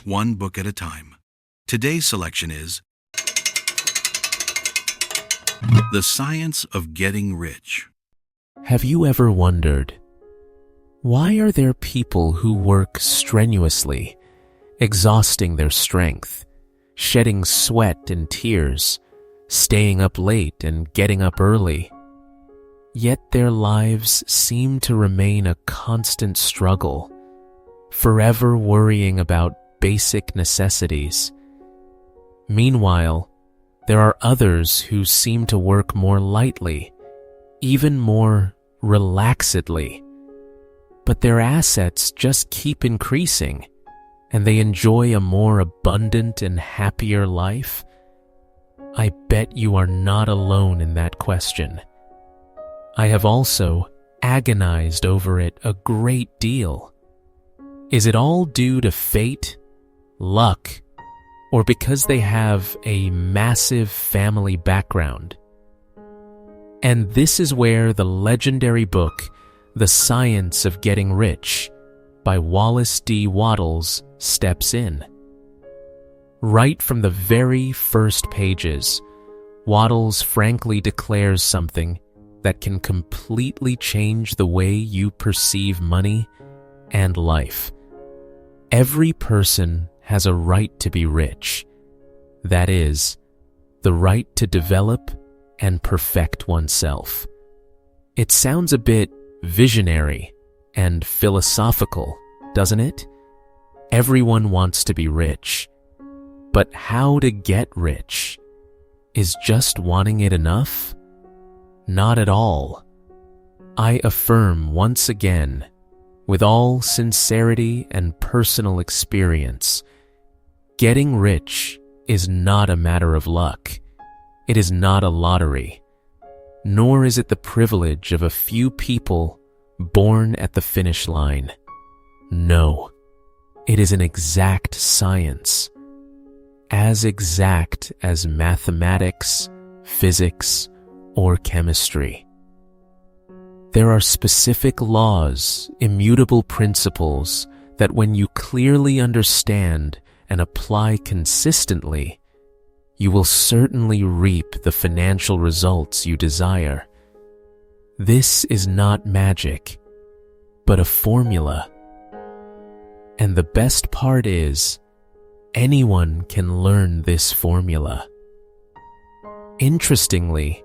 One book at a time. Today's selection is The Science of Getting Rich. Have you ever wondered, why are there people who work strenuously, exhausting their strength, shedding sweat and tears, staying up late and getting up early, yet their lives seem to remain a constant struggle, forever worrying about basic necessities? Meanwhile, there are others who seem to work more lightly, even more relaxedly, but their assets just keep increasing, and they enjoy a more abundant and happier life. I bet you are not alone in that question. I have also agonized over it a great deal. Is it all due to fate, luck, or because they have a massive family background? And this is where the legendary book, The Science of Getting Rich, by Wallace D. Wattles, steps in. Right from the very first pages, Wattles frankly declares something that can completely change the way you perceive money and life. Every person has a right to be rich. That is, the right to develop and perfect oneself. It sounds a bit visionary and philosophical, doesn't it? Everyone wants to be rich. But how to get rich? Is just wanting it enough? Not at all. I affirm once again, with all sincerity and personal experience, getting rich is not a matter of luck. It is not a lottery, nor is it the privilege of a few people born at the finish line. No, it is an exact science, as exact as mathematics, physics, or chemistry. There are specific laws, immutable principles that when you clearly understand and apply consistently, you will certainly reap the financial results you desire. This is not magic, but a formula. And the best part is, anyone can learn this formula. Interestingly,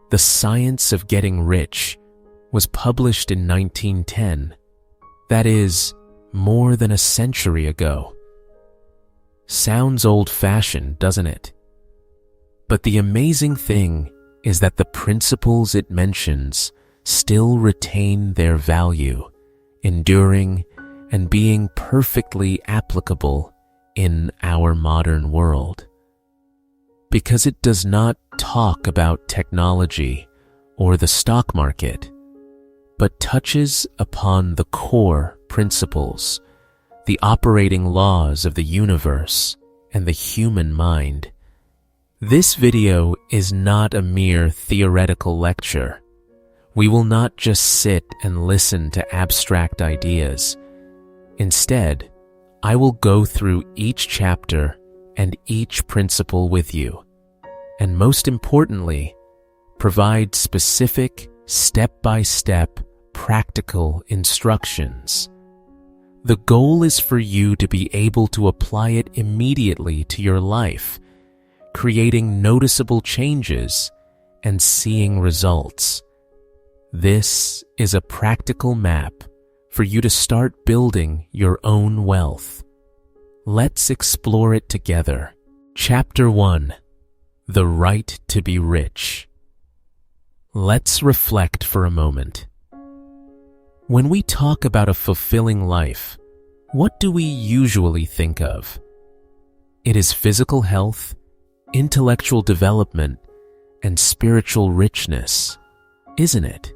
The Science of Getting Rich was published in 1910, that is, more than a century ago. Sounds old-fashioned, doesn't it? But the amazing thing is that the principles it mentions still retain their value, enduring and being perfectly applicable in our modern world. Because it does not talk about technology or the stock market, but touches upon the core principles, the operating laws of the universe and the human mind. This video is not a mere theoretical lecture. We will not just sit and listen to abstract ideas. Instead, I will go through each chapter and each principle with you, and most importantly, provide specific, step-by-step, practical instructions. The goal is for you to be able to apply it immediately to your life, creating noticeable changes and seeing results. This is a practical map for you to start building your own wealth. Let's explore it together. Chapter 1: The Right to be Rich. Let's reflect for a moment. When we talk about a fulfilling life, what do we usually think of? It is physical health, intellectual development, and spiritual richness, isn't it?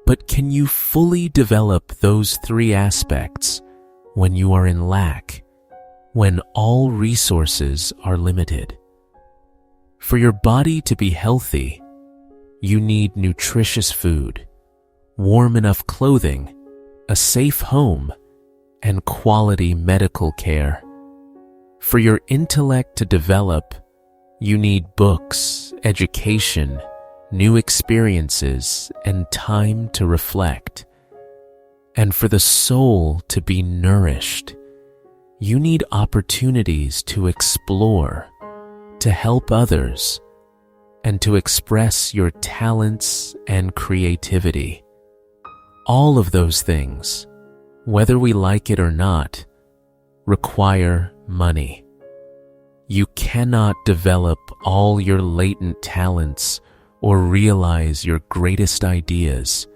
But can you fully develop those three aspects when you are in lack, when all resources are limited? For your body to be healthy, you need nutritious food, warm enough clothing, a safe home, and quality medical care. For your intellect to develop, you need books, education, new experiences, and time to reflect. And for the soul to be nourished, you need opportunities to explore, to help others, and to express your talents and creativity. All of those things, whether we like it or not, require money. You cannot develop all your latent talents or realize your greatest ideas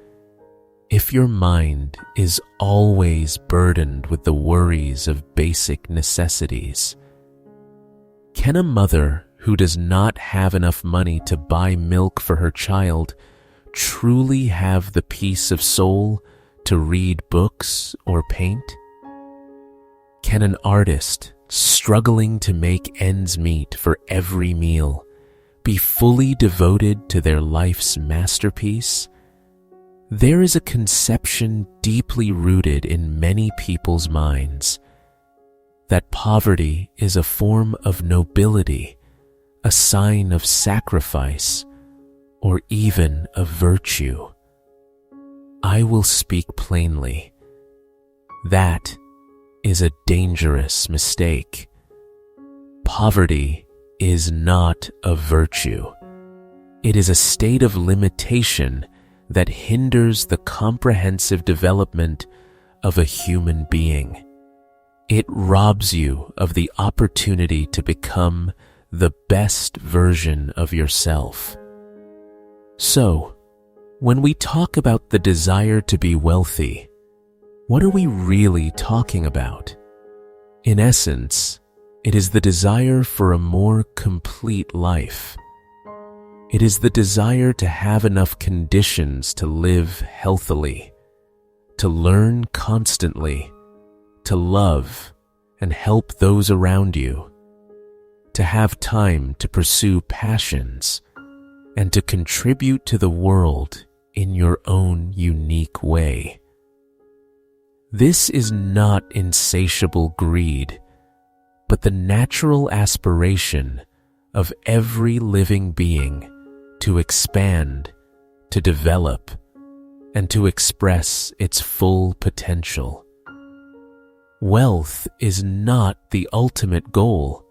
if your mind is always burdened with the worries of basic necessities. Can a mother who does not have enough money to buy milk for her child truly have the peace of soul to read books or paint? Can an artist struggling to make ends meet for every meal be fully devoted to their life's masterpiece? There is a conception deeply rooted in many people's minds that poverty is a form of nobility, a sign of sacrifice, or even of virtue. I will speak plainly. That is a dangerous mistake. Poverty is not a virtue. It is a state of limitation that hinders the comprehensive development of a human being. It robs you of the opportunity to become the best version of yourself. So, when we talk about the desire to be wealthy, what are we really talking about? In essence, it is the desire for a more complete life. It is the desire to have enough conditions to live healthily, to learn constantly, to love and help those around you, to have time to pursue passions, and to contribute to the world in your own unique way. This is not insatiable greed, but the natural aspiration of every living being to expand, to develop, and to express its full potential. Wealth is not the ultimate goal,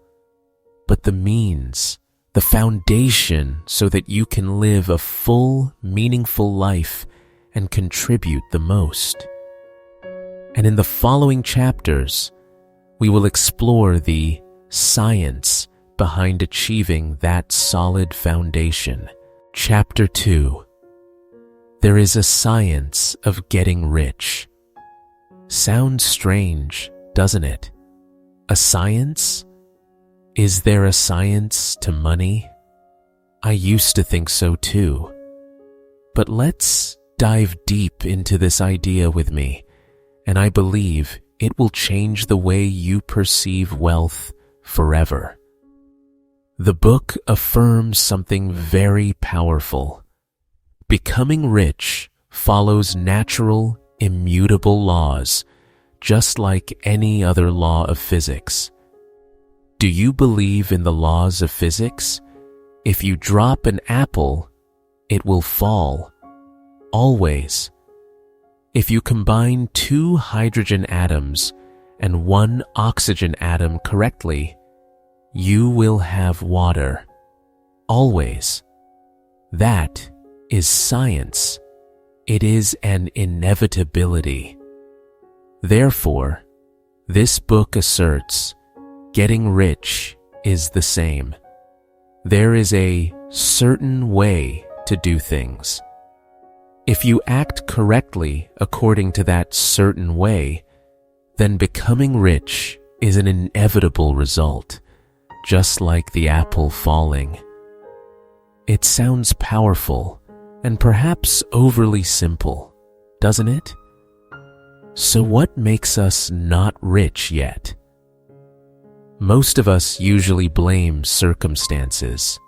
but the means, the foundation so that you can live a full, meaningful life and contribute the most. And in the following chapters, we will explore the science behind achieving that solid foundation. Chapter 2. There is a science of getting rich. Sounds strange, doesn't it? A science? Is there a science to money? I used to think so too. But let's dive deep into this idea with me, and I believe it will change the way you perceive wealth forever. The book affirms something very powerful. Becoming rich follows natural, immutable laws, just like any other law of physics. Do you believe in the laws of physics? If you drop an apple, it will fall. Always. If you combine 2 hydrogen atoms and 1 oxygen atom correctly, you will have water. Always. That is science. It is an inevitability. Therefore, this book asserts getting rich is the same. There is a certain way to do things. If you act correctly according to that certain way, then becoming rich is an inevitable result, just like the apple falling. It sounds powerful and perhaps overly simple, doesn't it? So what makes us not rich yet? Most of us usually blame circumstances.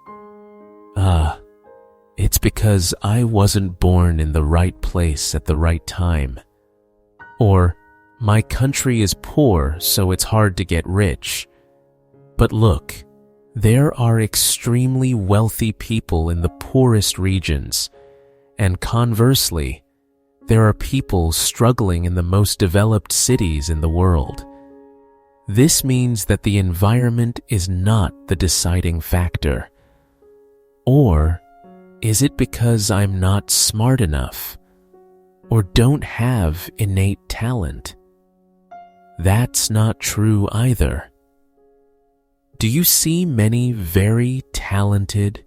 It's because I wasn't born in the right place at the right time. Or, my country is poor, so it's hard to get rich. But look, there are extremely wealthy people in the poorest regions, and conversely, there are people struggling in the most developed cities in the world. This means that the environment is not the deciding factor. Or is it because I'm not smart enough or don't have innate talent? That's not true either. Do you see many very talented,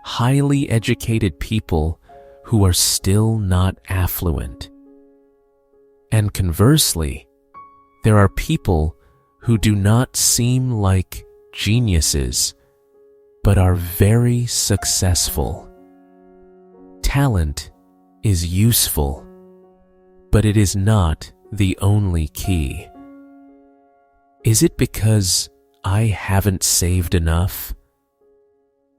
highly educated people who are still not affluent? And conversely, there are people who do not seem like geniuses, but are very successful. Talent is useful, but it is not the only key. Is it because I haven't saved enough?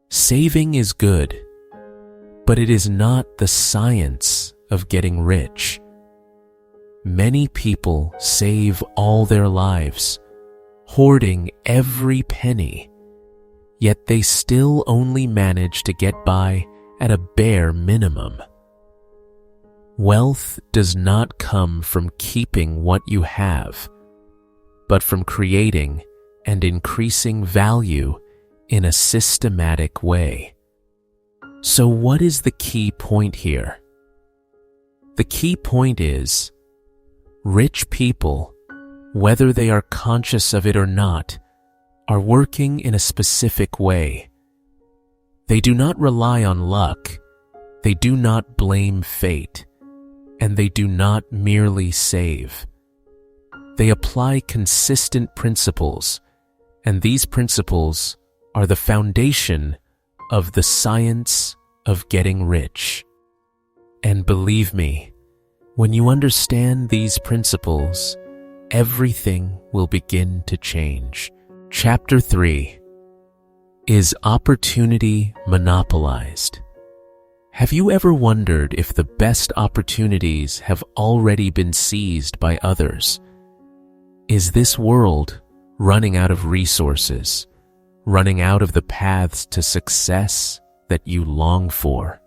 Saving is good, but it is not the science of getting rich. Many people save all their lives, hoarding every penny, yet they still only manage to get by at a bare minimum. Wealth does not come from keeping what you have, but from creating and increasing value in a systematic way. So what is the key point here? The key point is, rich people, whether they are conscious of it or not, are working in a specific way. They do not rely on luck, they do not blame fate, and they do not merely save. They apply consistent principles, and these principles are the foundation of the science of getting rich. And believe me, when you understand these principles, everything will begin to change. Chapter 3. Is opportunity monopolized? Have you ever wondered if the best opportunities have already been seized by others? Is this world running out of resources, running out of the paths to success that you long for?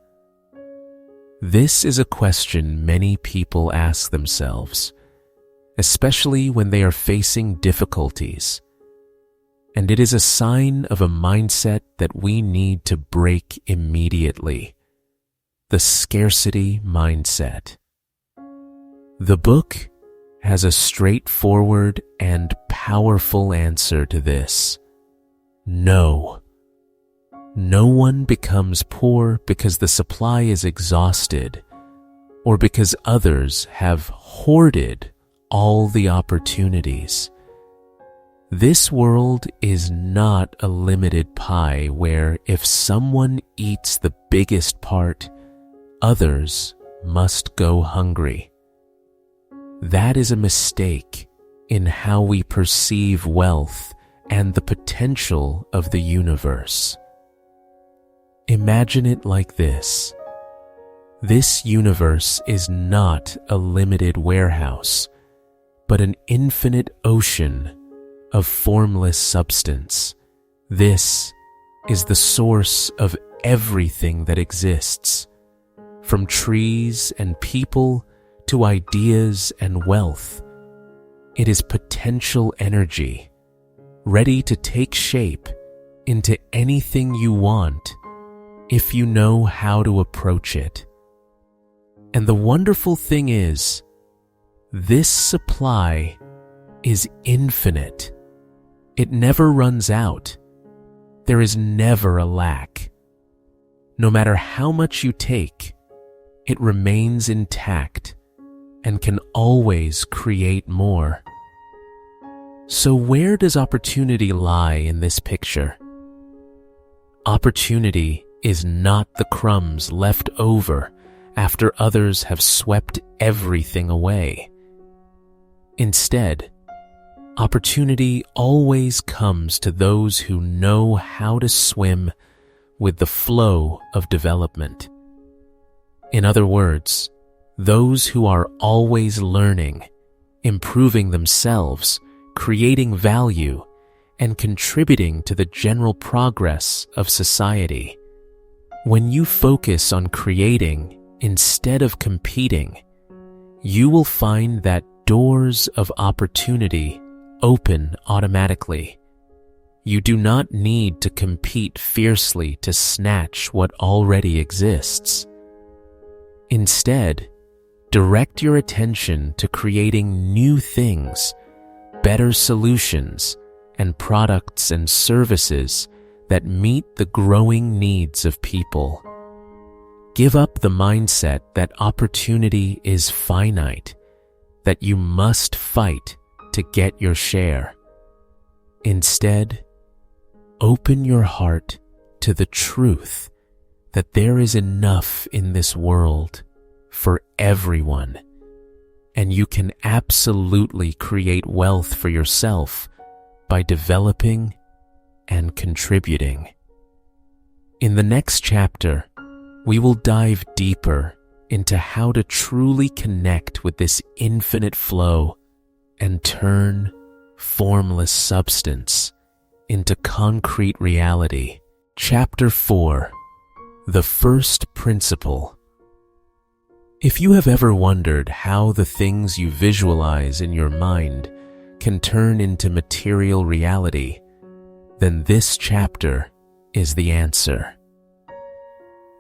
This is a question many people ask themselves, especially when they are facing difficulties. And it is a sign of a mindset that we need to break immediately: the scarcity mindset. The book has a straightforward and powerful answer to this. No. No one becomes poor because the supply is exhausted or because others have hoarded all the opportunities. This world is not a limited pie where if someone eats the biggest part, others must go hungry. That is a mistake in how we perceive wealth and the potential of the universe. Imagine it like this. This universe is not a limited warehouse, but an infinite ocean of formless substance. This is the source of everything that exists, from trees and people to ideas and wealth. It is potential energy, ready to take shape into anything you want if you know how to approach it. And the wonderful thing is, this supply is infinite. It never runs out. There is never a lack. No matter how much you take, it remains intact and can always create more. So where does opportunity lie in this picture? Opportunity is not the crumbs left over after others have swept everything away. Instead, opportunity always comes to those who know how to swim with the flow of development. In other words, those who are always learning, improving themselves, creating value, and contributing to the general progress of society. When you focus on creating instead of competing, you will find that doors of opportunity open automatically. You do not need to compete fiercely to snatch what already exists. Instead, direct your attention to creating new things, better solutions, and products and services that meet the growing needs of people. Give up the mindset that opportunity is finite, that you must fight to get your share. Instead, open your heart to the truth that there is enough in this world for everyone, and you can absolutely create wealth for yourself by developing and contributing. In the next chapter, we will dive deeper into how to truly connect with this infinite flow and turn formless substance into concrete reality. Chapter 4: The First Principle. If you have ever wondered how the things you visualize in your mind can turn into material reality, then this chapter is the answer.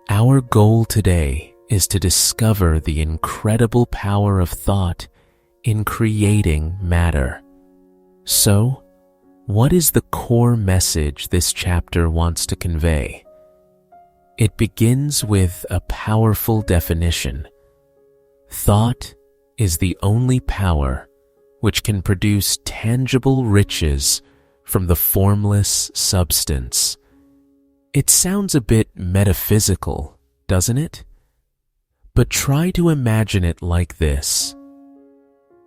Our goal today is to discover the incredible power of thought in creating matter. So, what is the core message this chapter wants to convey? It begins with a powerful definition. Thought is the only power which can produce tangible riches from the formless substance. It sounds a bit metaphysical, doesn't it? But try to imagine it like this.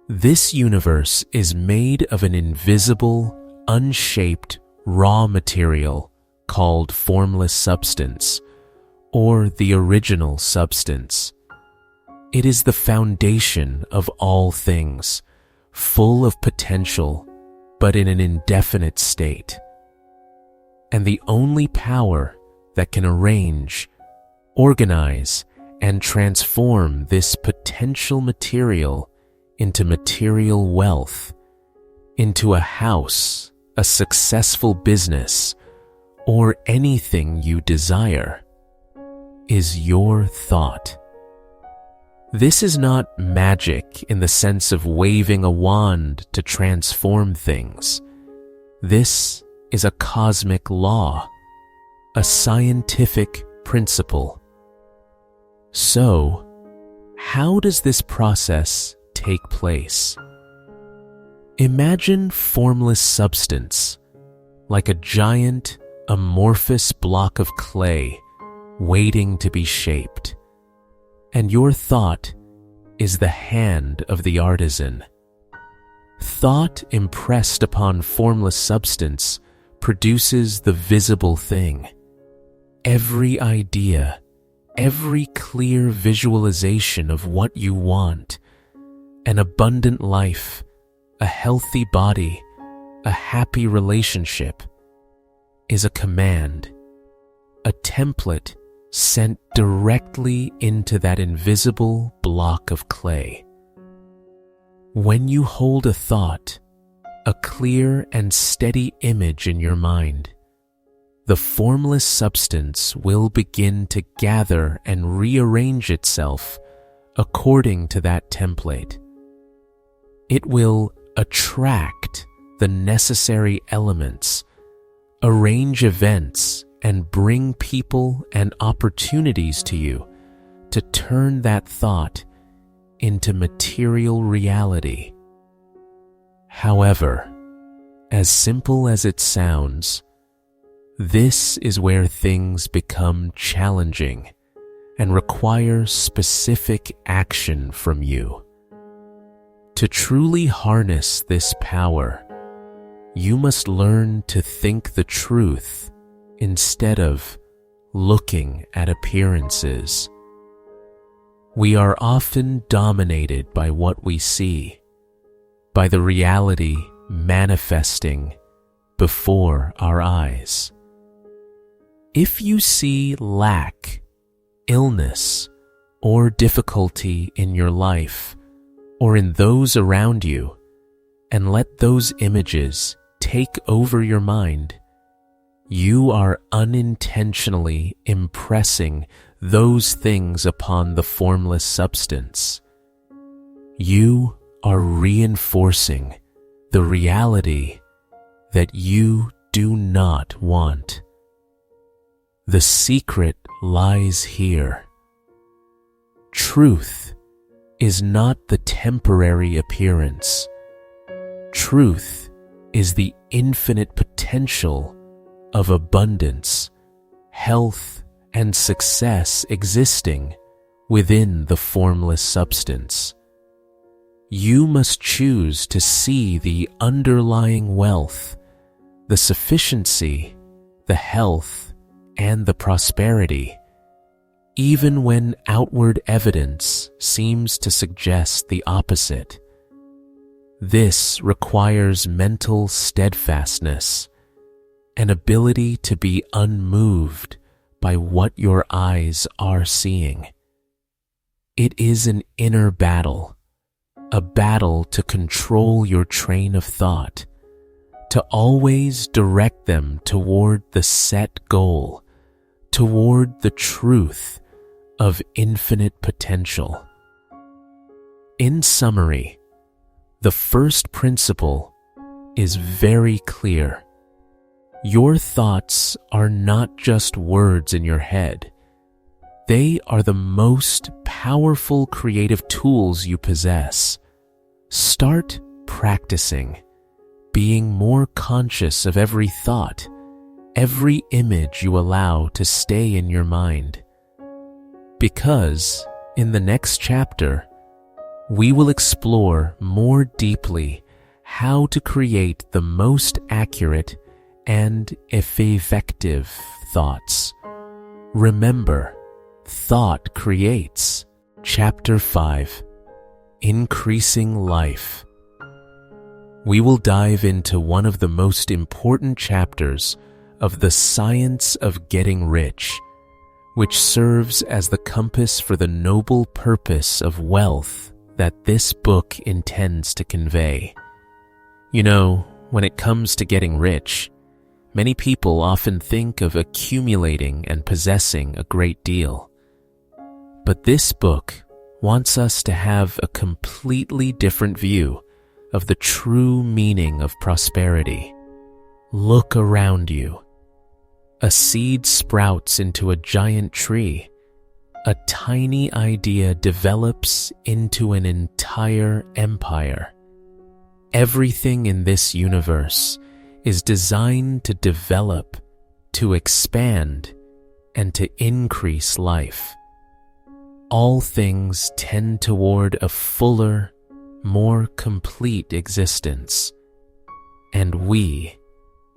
This universe is made of an invisible, unshaped, raw material called formless substance, or the original substance. It is the foundation of all things, full of potential, but in an indefinite state. And the only power that can arrange, organize, and transform this potential material into material wealth, into a house, a successful business, or anything you desire, is your thought. This is not magic in the sense of waving a wand to transform things. This is a cosmic law, a scientific principle. So, how does this process take place? Imagine formless substance, like a giant, amorphous block of clay waiting to be shaped. And your thought is the hand of the artisan. Thought impressed upon formless substance produces the visible thing. Every idea, every clear visualization of what you want, an abundant life, a healthy body, a happy relationship, is a command, a template sent directly into that invisible block of clay. When you hold a thought, a clear and steady image in your mind, the formless substance will begin to gather and rearrange itself according to that template. It will attract the necessary elements, arrange events, and bring people and opportunities to you to turn that thought into material reality. However, as simple as it sounds, this is where things become challenging and require specific action from you. To truly harness this power, you must learn to think the truth instead of looking at appearances. We are often dominated by what we see, by the reality manifesting before our eyes. If you see lack, illness, or difficulty in your life or in those around you, and let those images take over your mind, you are unintentionally impressing those things upon the formless substance. You are reinforcing the reality that you do not want. The secret lies here. Truth is not the temporary appearance. Truth is the infinite potential of abundance, health, and success existing within the formless substance. You must choose to see the underlying wealth, the sufficiency, the health, and the prosperity, even when outward evidence seems to suggest the opposite. This requires mental steadfastness, an ability to be unmoved by what your eyes are seeing. It is an inner battle, a battle to control your train of thought, to always direct them toward the set goal, toward the truth of infinite potential. In summary, the first principle is very clear. Your thoughts are not just words in your head. They are the most powerful creative tools you possess. Start practicing, being more conscious of every thought, every image you allow to stay in your mind. Because in the next chapter, we will explore more deeply how to create the most accurate and effective thoughts. Remember, thought creates. Chapter 5, Increasing Life. We will dive into one of the most important chapters of the science of getting rich, which serves as the compass for the noble purpose of wealth that this book intends to convey. You know, when it comes to getting rich, many people often think of accumulating and possessing a great deal. But this book wants us to have a completely different view of the true meaning of prosperity. Look around you. A seed sprouts into a giant tree. A tiny idea develops into an entire empire. Everything in this universe is designed to develop, to expand, and to increase life. All things tend toward a fuller, more complete existence. And we,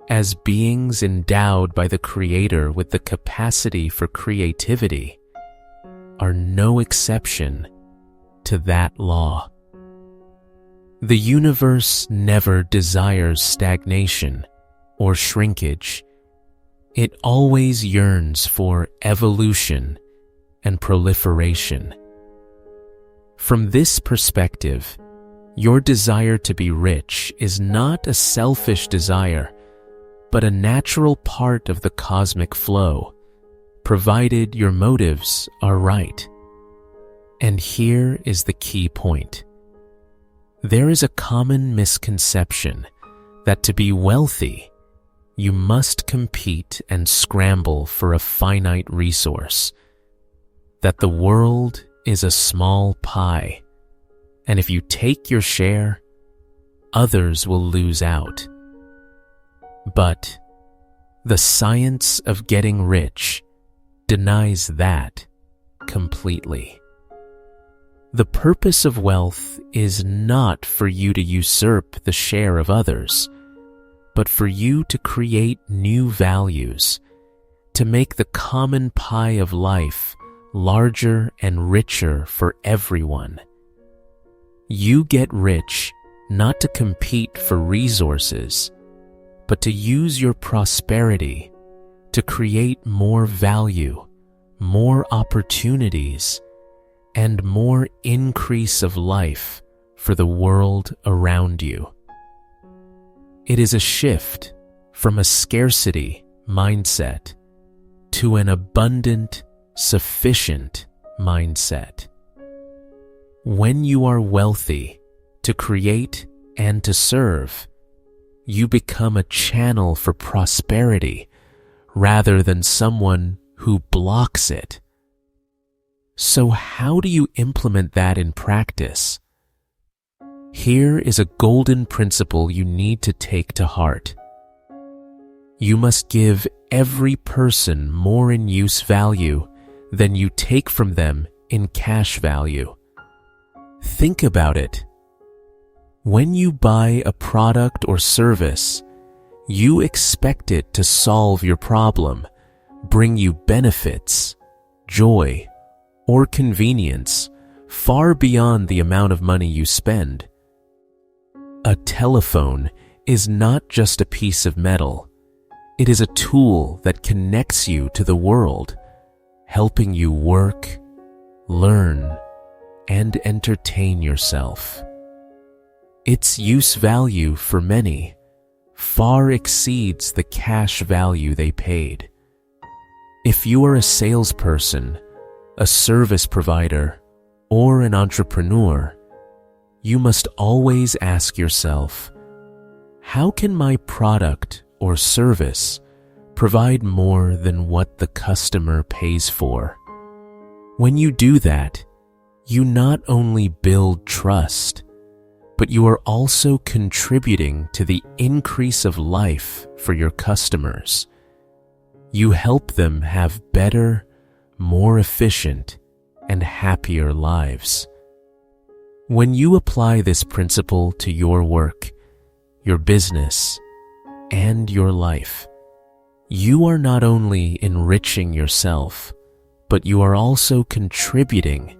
as beings endowed by the Creator with the capacity for creativity, are no exception to that law. The universe never desires stagnation or shrinkage. It always yearns for evolution and proliferation. From this perspective, your desire to be rich is not a selfish desire, but a natural part of the cosmic flow, provided your motives are right. And here is the key point. There is a common misconception that to be wealthy, you must compete and scramble for a finite resource, that the world is a small pie, and if you take your share, others will lose out. But the science of getting rich denies that completely. The purpose of wealth is not for you to usurp the share of others, but for you to create new values, to make the common pie of life larger and richer for everyone. You get rich not to compete for resources, but to use your prosperity to create more value, more opportunities, and more increase of life for the world around you. It is a shift from a scarcity mindset to an abundant, sufficient mindset. When you are wealthy to create and to serve, you become a channel for prosperity rather than someone who blocks it. So how do you implement that in practice? Here is a golden principle you need to take to heart. You must give every person more in use value than you take from them in cash value. Think about it. When you buy a product or service, you expect it to solve your problem, bring you benefits, joy, or convenience far beyond the amount of money you spend. A telephone is not just a piece of metal. It is a tool that connects you to the world, helping you work, learn, and entertain yourself. Its use value for many far exceeds the cash value they paid. If you are a salesperson, a service provider, or an entrepreneur, you must always ask yourself, how can my product or service provide more than what the customer pays for? When you do that, you not only build trust, but you are also contributing to the increase of life for your customers. You help them have better, more efficient, and happier lives. When you apply this principle to your work, your business, and your life, you are not only enriching yourself, but you are also contributing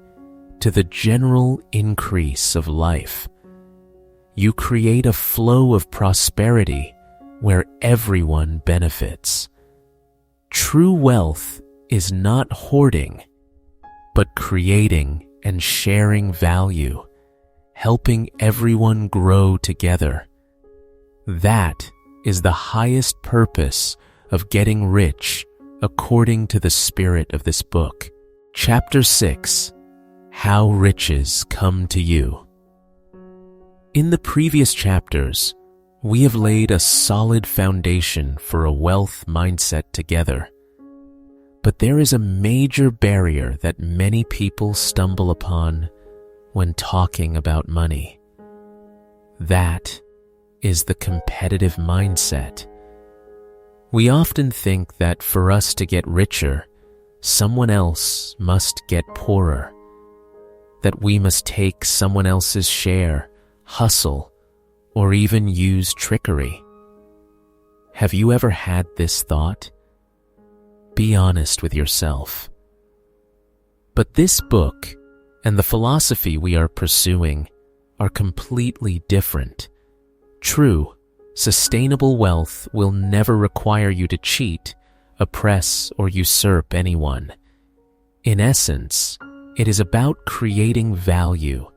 to the general increase of life. You create a flow of prosperity where everyone benefits. True wealth is not hoarding, but creating and sharing value, helping everyone grow together. That is the highest purpose of getting rich according to the spirit of this book. Chapter 6: How Riches Come to You. In the previous chapters, we have laid a solid foundation for a wealth mindset together. But there is a major barrier that many people stumble upon when talking about money. That is the competitive mindset. We often think that for us to get richer, someone else must get poorer, that we must take someone else's share, hustle, or even use trickery. Have you ever had this thought? Be honest with yourself. But this book and the philosophy we are pursuing are completely different. True, sustainable wealth will never require you to cheat, oppress, or usurp anyone. In essence, it is about creating value,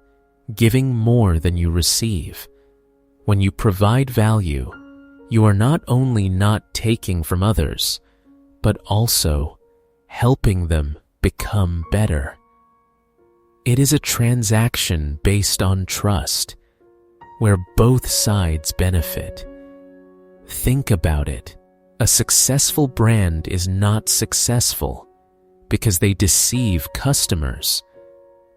giving more than you receive. When you provide value, you are not only not taking from others, but also helping them become better. It is a transaction based on trust, where both sides benefit. Think about it. A successful brand is not successful because they deceive customers,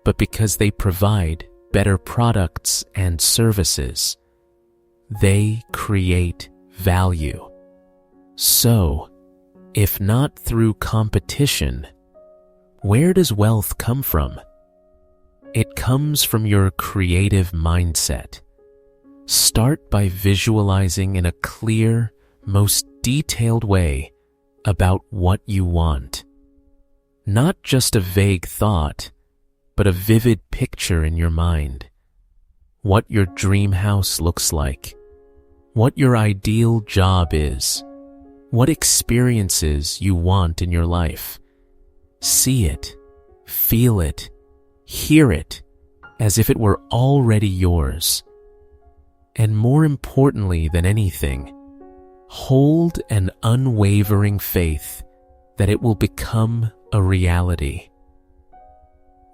but because they provide better products and services. They create value. So, if not through competition, where does wealth come from? It comes from your creative mindset. Start by visualizing in a clear, most detailed way about what you want. Not just a vague thought, but a vivid picture in your mind. what your dream house looks like, what your ideal job is, what experiences you want in your life. See it, feel it, hear it as if it were already yours. And more importantly than anything, hold an unwavering faith that it will become a reality.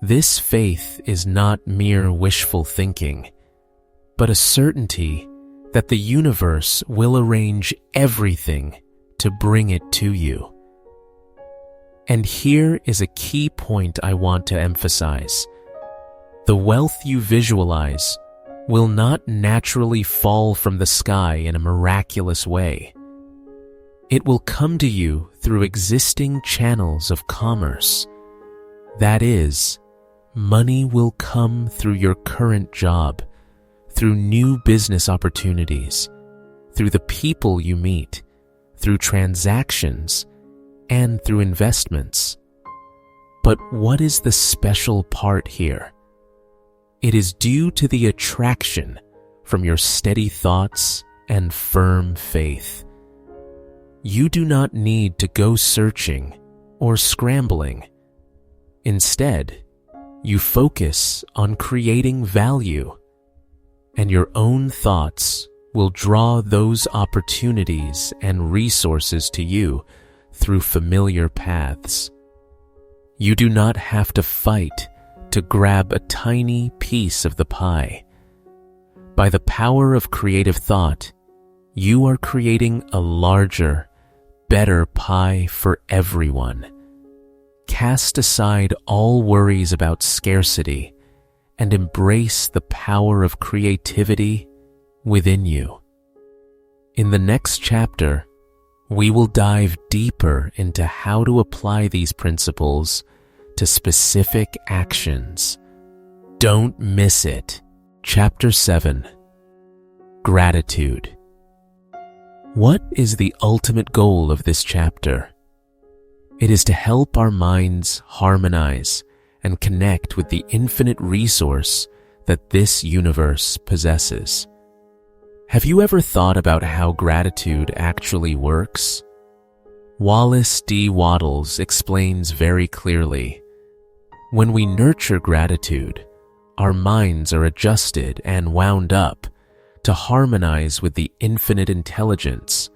This faith is not mere wishful thinking, but a certainty that the universe will arrange everything to bring it to you. And here is a key point I want to emphasize. The wealth you visualize will not naturally fall from the sky in a miraculous way. It will come to you through existing channels of commerce. That is, money will come through your current job, through new business opportunities, through the people you meet, through transactions, and through investments. But what is the special part here? It is due to the attraction from your steady thoughts and firm faith. You do not need to go searching or scrambling. Instead, you focus on creating value, and your own thoughts will draw those opportunities and resources to you through familiar paths. You do not have to fight to grab a tiny piece of the pie. By the power of creative thought, you are creating a larger, better pie for everyone. Cast aside all worries about scarcity and embrace the power of creativity within you. In the next chapter, we will dive deeper into how to apply these principles to specific actions. Don't miss it. Chapter 7. Gratitude. What is the ultimate goal of this chapter? It is to help our minds harmonize and connect with the infinite resource that this universe possesses. Have you ever thought about how gratitude actually works? Wallace D. Wattles explains very clearly, when we nurture gratitude, our minds are adjusted and wound up to harmonize with the infinite intelligence,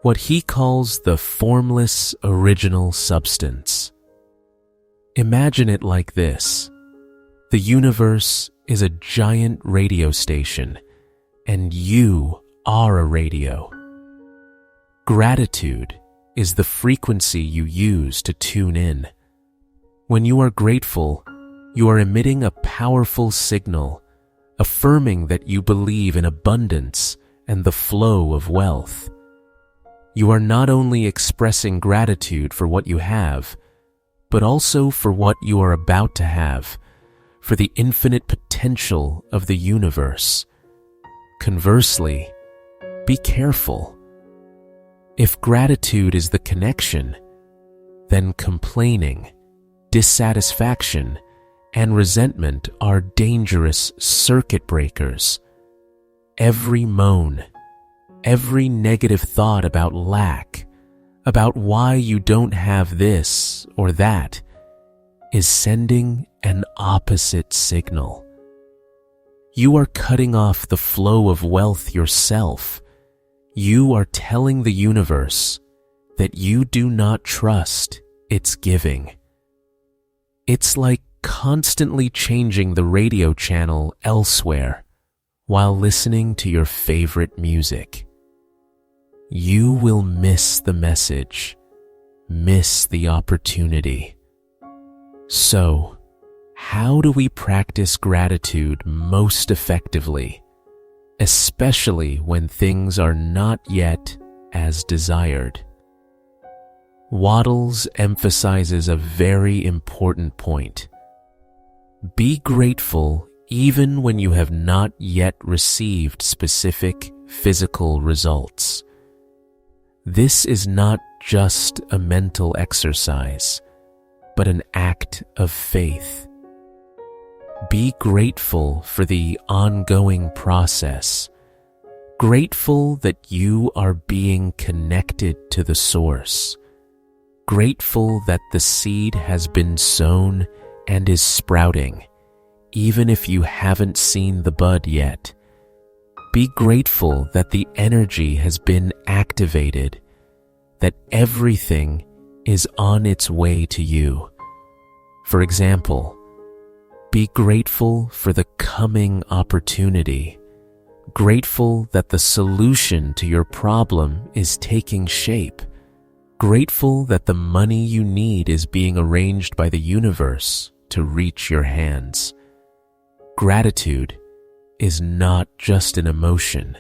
what he calls the formless original substance. Imagine it like this. The universe is a giant radio station, and you are a radio. Gratitude is the frequency you use to tune in. When you are grateful, you are emitting a powerful signal, affirming that you believe in abundance and the flow of wealth. You are not only expressing gratitude for what you have, but also for what you are about to have, for the infinite potential of the universe. Conversely, be careful. If gratitude is the connection, then complaining, dissatisfaction, and resentment are dangerous circuit breakers. Every moan, every negative thought about lack, about why you don't have this or that, is sending an opposite signal. You are cutting off the flow of wealth yourself. You are telling the universe that you do not trust its giving. It's like constantly changing the radio channel elsewhere while listening to your favorite music. You will miss the message, miss the opportunity. So, how do we practice gratitude most effectively, especially when things are not yet as desired? Wattles emphasizes a very important point. Be grateful even when you have not yet received specific physical results. This is not just a mental exercise, but an act of faith. Be grateful for the ongoing process. Grateful that you are being connected to the source. Grateful that the seed has been sown and is sprouting, even if you haven't seen the bud yet. Be grateful that the energy has been activated, that everything is on its way to you. For example, be grateful for the coming opportunity. Grateful that the solution to your problem is taking shape. Grateful that the money you need is being arranged by the universe to reach your hands. Gratitude is not just an emotion.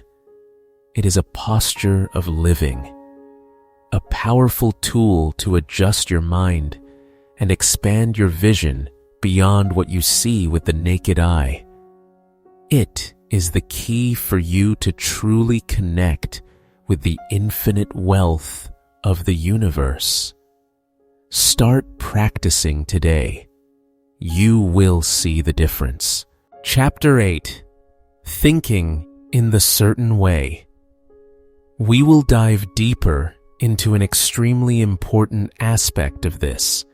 It is a posture of living, a powerful tool to adjust your mind and expand your vision beyond what you see with the naked eye. It is the key for you to truly connect with the infinite wealth of the universe. Start practicing today. You will see the difference. Chapter 8. Thinking in the certain way. We will dive deeper into an extremely important aspect of this,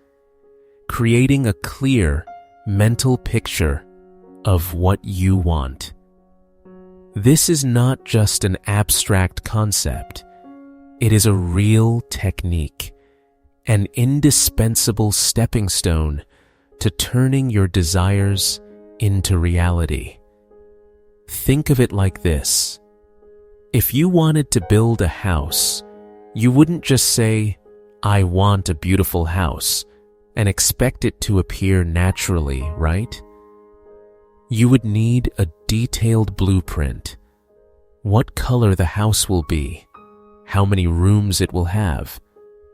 creating a clear mental picture of what you want. This is not just an abstract concept. It is a real technique, an indispensable stepping stone to turning your desires into reality. Think of it like this. If you wanted to build a house, you wouldn't just say, "I want a beautiful house," and expect it to appear naturally, right? You would need a detailed blueprint. What color the house will be, how many rooms it will have,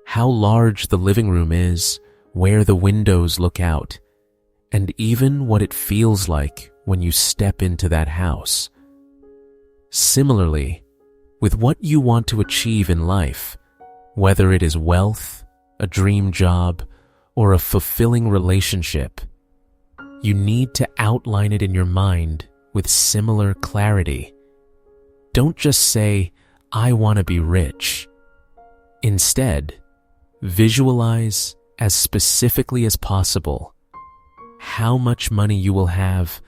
how large the living room is, where the windows look out, and even what it feels like when you step into that house. Similarly, with what you want to achieve in life, whether it is wealth, a dream job, or a fulfilling relationship, you need to outline it in your mind with similar clarity. Don't just say, "I want to be rich." Instead, visualize as specifically as possible how much money you will have,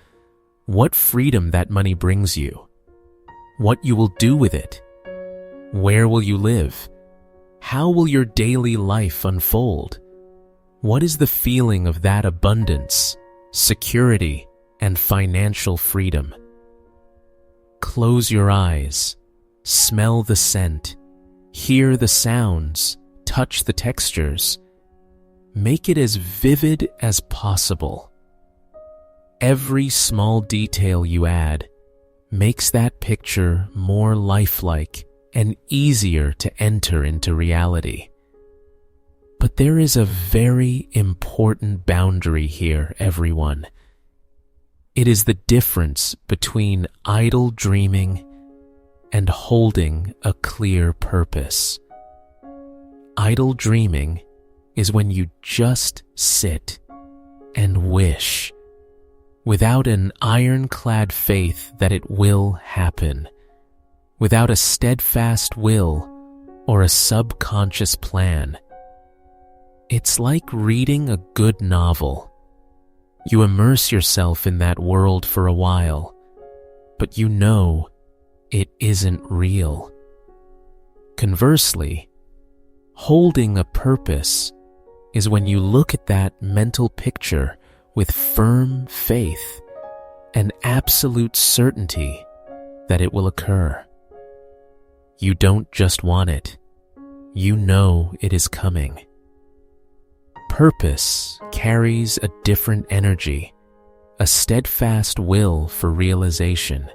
what freedom that money brings you, what you will do with it, where will you live, how will your daily life unfold, what is the feeling of that abundance, security, and financial freedom. Close your eyes, smell the scent, hear the sounds, touch the textures. Make it as vivid as possible. Every small detail you add makes that picture more lifelike and easier to enter into reality. But there is a very important boundary here, everyone. It is the difference between idle dreaming and holding a clear purpose. Idle dreaming is when you just sit and wish, without an ironclad faith that it will happen, without a steadfast will or a subconscious plan. It's like reading a good novel. You immerse yourself in that world for a while, but you know it isn't real. Conversely, holding a purpose is when you look at that mental picture with firm faith and absolute certainty that it will occur. You don't just want it, you know it is coming. Purpose carries a different energy, a steadfast will for realization.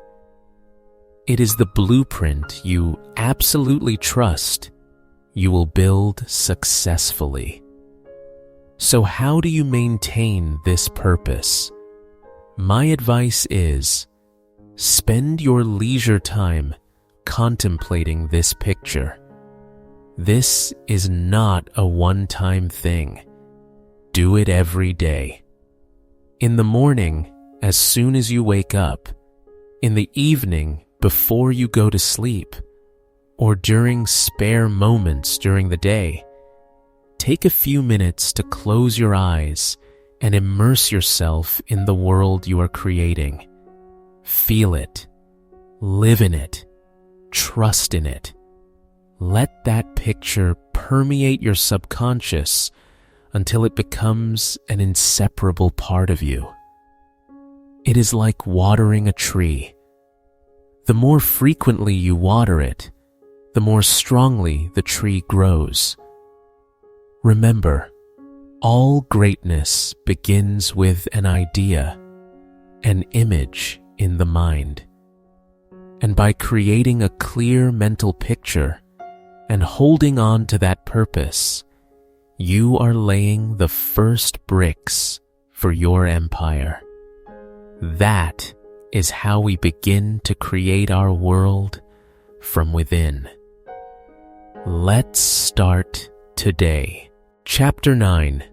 It is the blueprint you absolutely trust you will build successfully. So how do you maintain this purpose? My advice is, spend your leisure time contemplating this picture. This is not a one-time thing. Do it every day. In the morning, as soon as you wake up, in the evening before you go to sleep, or during spare moments during the day. Take a few minutes to close your eyes and immerse yourself in the world you are creating. Feel it, live in it, trust in it. Let that picture permeate your subconscious until it becomes an inseparable part of you. It is like watering a tree. The more frequently you water it, the more strongly the tree grows. Remember, all greatness begins with an idea, an image in the mind. And by creating a clear mental picture and holding on to that purpose, you are laying the first bricks for your empire. That is how we begin to create our world from within. Let's start today. Chapter 9,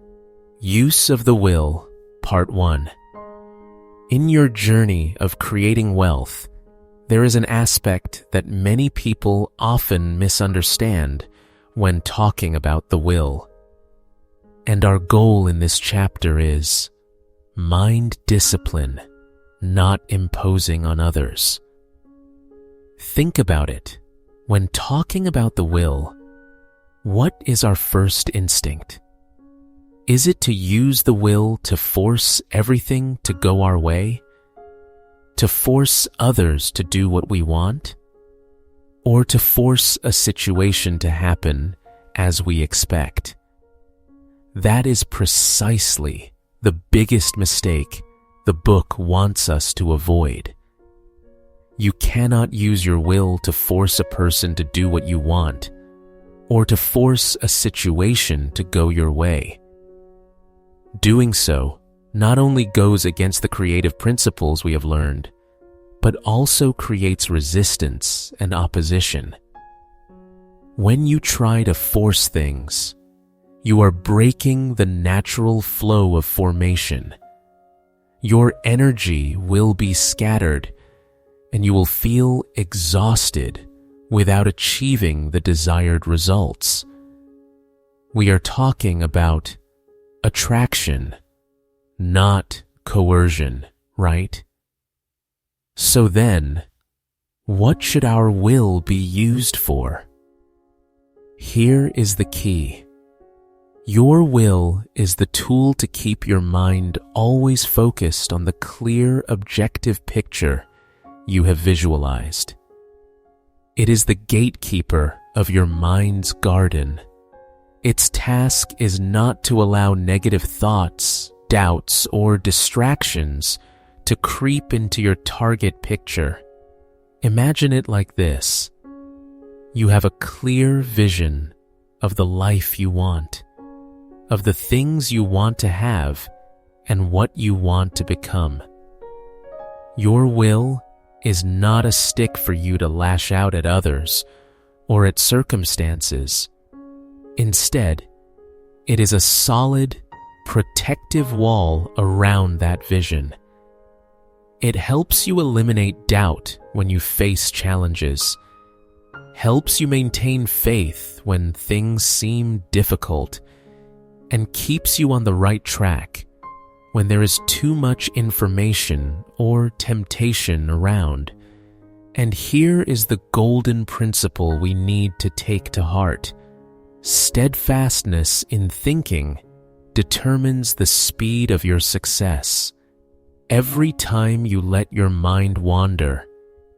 Use of the Will, Part 1. In your journey of creating wealth, there is an aspect that many people often misunderstand when talking about the will. And our goal in this chapter is mind discipline, not imposing on others. Think about it. When talking about the will, what is our first instinct? Is it to use the will to force everything to go our way? To force others to do what we want? Or to force a situation to happen as we expect? That is precisely the biggest mistake the book wants us to avoid. You cannot use your will to force a person to do what you want, or to force a situation to go your way. Doing so not only goes against the creative principles we have learned, but also creates resistance and opposition. When you try to force things, you are breaking the natural flow of formation. Your energy will be scattered, and you will feel exhausted without achieving the desired results. We are talking about attraction, not coercion, right? So then, what should our will be used for? Here is the key. Your will is the tool to keep your mind always focused on the clear, objective picture you have visualized. It is the gatekeeper of your mind's garden. Its task is not to allow negative thoughts, doubts, or distractions to creep into your target picture. Imagine it like this. You have a clear vision of the life you want, of the things you want to have, and what you want to become. Your will is not a stick for you to lash out at others or at circumstances. Instead, it is a solid, protective wall around that vision. It helps you eliminate doubt when you face challenges, helps you maintain faith when things seem difficult, and keeps you on the right track when there is too much information or temptation around. And here is the golden principle we need to take to heart. Steadfastness in thinking determines the speed of your success. Every time you let your mind wander,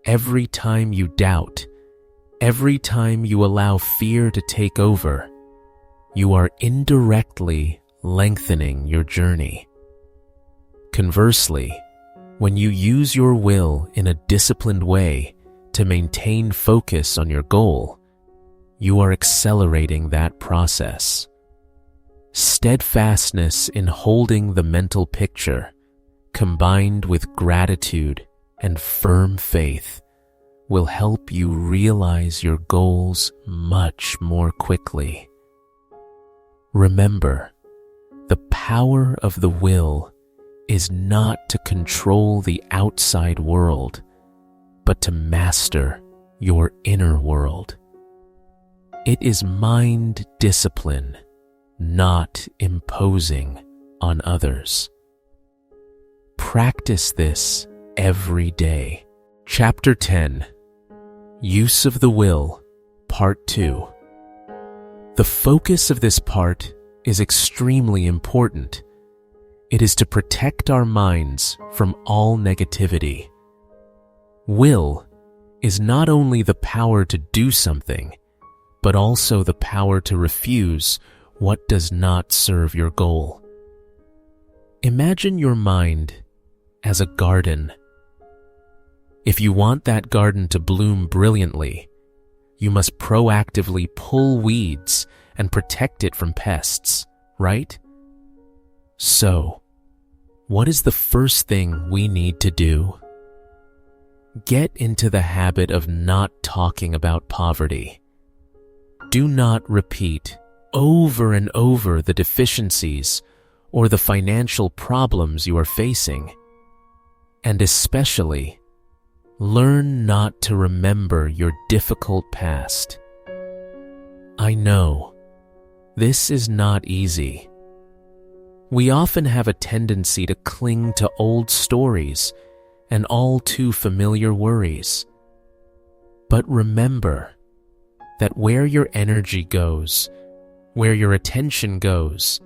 every time you doubt, every time you allow fear to take over, you are indirectly lengthening your journey. Conversely, when you use your will in a disciplined way to maintain focus on your goal, you are accelerating that process. Steadfastness in holding the mental picture, combined with gratitude and firm faith, will help you realize your goals much more quickly. Remember, the power of the will is not to control the outside world, but to master your inner world. It is mind discipline, not imposing on others. Practice this every day. Chapter 10, Use of the Will, Part 2. The focus of this part is extremely important. It is to protect our minds from all negativity. Will is not only the power to do something, but also the power to refuse what does not serve your goal. Imagine your mind as a garden. If you want that garden to bloom brilliantly, you must proactively pull weeds and protect it from pests, right? So, what is the first thing we need to do? Get into the habit of not talking about poverty. Do not repeat over and over the deficiencies or the financial problems you are facing. And especially, learn not to remember your difficult past. I know, this is not easy. We often have a tendency to cling to old stories and all too familiar worries. But remember that where your energy goes, where your attention goes,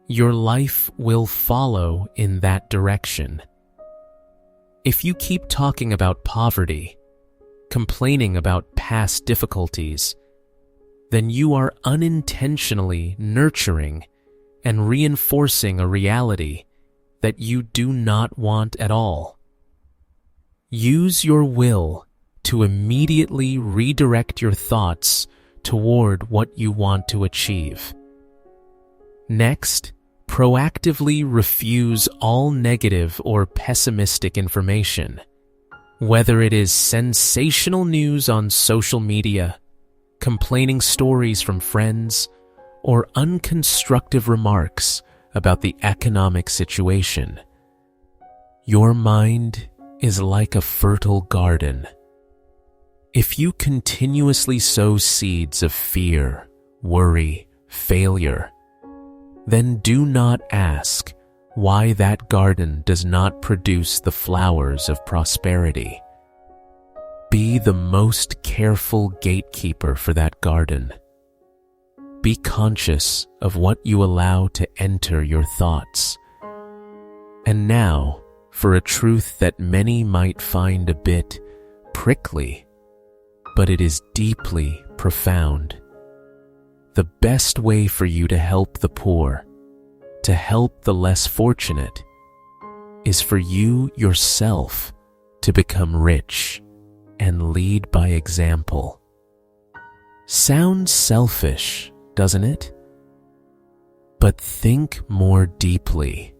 your life will follow in that direction. If you keep talking about poverty, complaining about past difficulties, then you are unintentionally nurturing and reinforcing a reality that you do not want at all. Use your will to immediately redirect your thoughts toward what you want to achieve. Next, proactively refuse all negative or pessimistic information, whether it is sensational news on social media, complaining stories from friends, or unconstructive remarks about the economic situation. Your mind is like a fertile garden. If you continuously sow seeds of fear, worry, failure, then do not ask why that garden does not produce the flowers of prosperity. Be the most careful gatekeeper for that garden. Be conscious of what you allow to enter your thoughts. And now, for a truth that many might find a bit prickly, but it is deeply profound. The best way for you to help the poor, to help the less fortunate, is for you yourself to become rich and lead by example. Sounds selfish, doesn't it? But think more deeply.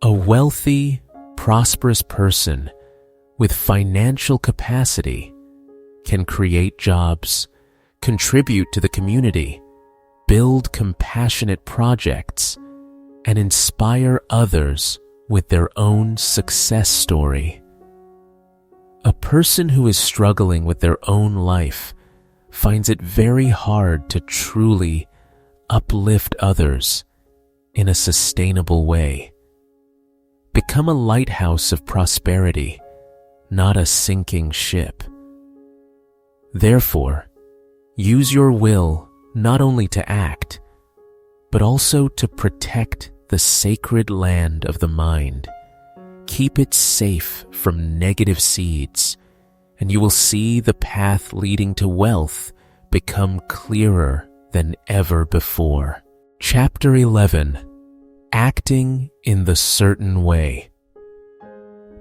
A wealthy, prosperous person with financial capacity can create jobs, contribute to the community, build compassionate projects, and inspire others with their own success story. A person who is struggling with their own life finds it very hard to truly uplift others in a sustainable way. Become a lighthouse of prosperity, not a sinking ship. Therefore, use your will not only to act, but also to protect the sacred land of the mind. Keep it safe from negative seeds, and you will see the path leading to wealth become clearer than ever before. Chapter 11, Acting in the Certain Way.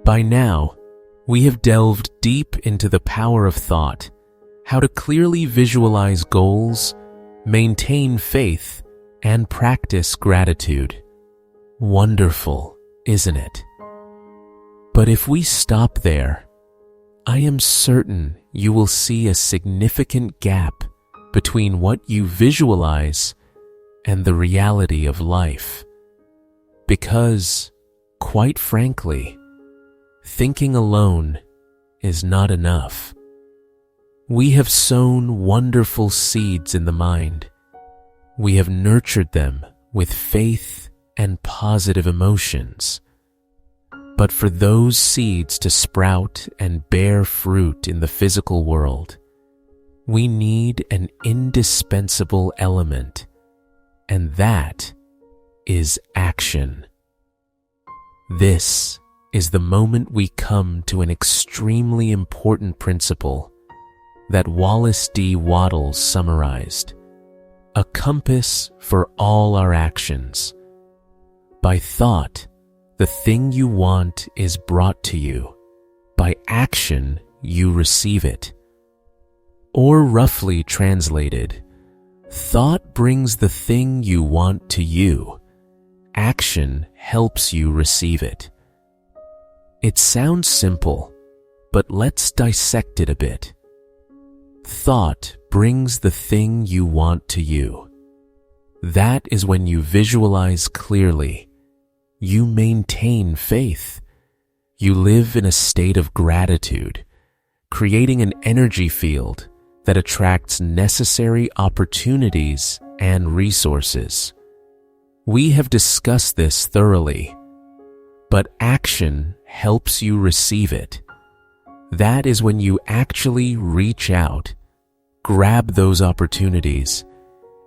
By now, we have delved deep into the power of thought, how to clearly visualize goals, maintain faith, and practice gratitude. Wonderful, isn't it? But if we stop there, I am certain you will see a significant gap between what you visualize and the reality of life. Because, quite frankly, thinking alone is not enough. We have sown wonderful seeds in the mind. We have nurtured them with faith and positive emotions. But for those seeds to sprout and bear fruit in the physical world, we need an indispensable element, and that is action. This is the moment we come to an extremely important principle that Wallace D. Wattles summarized: a compass for all our actions. By thought, the thing you want is brought to you. By action, you receive it. Or roughly translated, thought brings the thing you want to you. Action helps you receive it. It sounds simple, but let's dissect it a bit. Thought brings the thing you want to you. That is when you visualize clearly. You maintain faith. You live in a state of gratitude, creating an energy field that attracts necessary opportunities and resources. We have discussed this thoroughly, but action helps you receive it. That is when you actually reach out, grab those opportunities,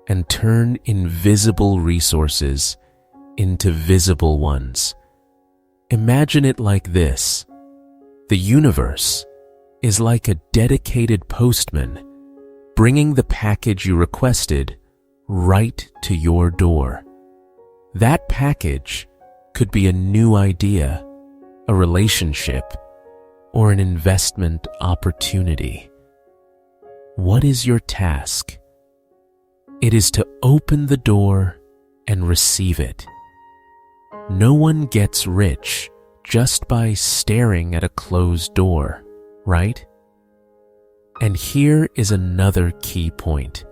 and turn invisible resources into visible ones. Imagine it like this: the universe is like a dedicated postman, bringing the package you requested right to your door. That package could be a new idea, a relationship, or an investment opportunity. What is your task? It is to open the door and receive it. No one gets rich just by staring at a closed door, right? And here is another key point.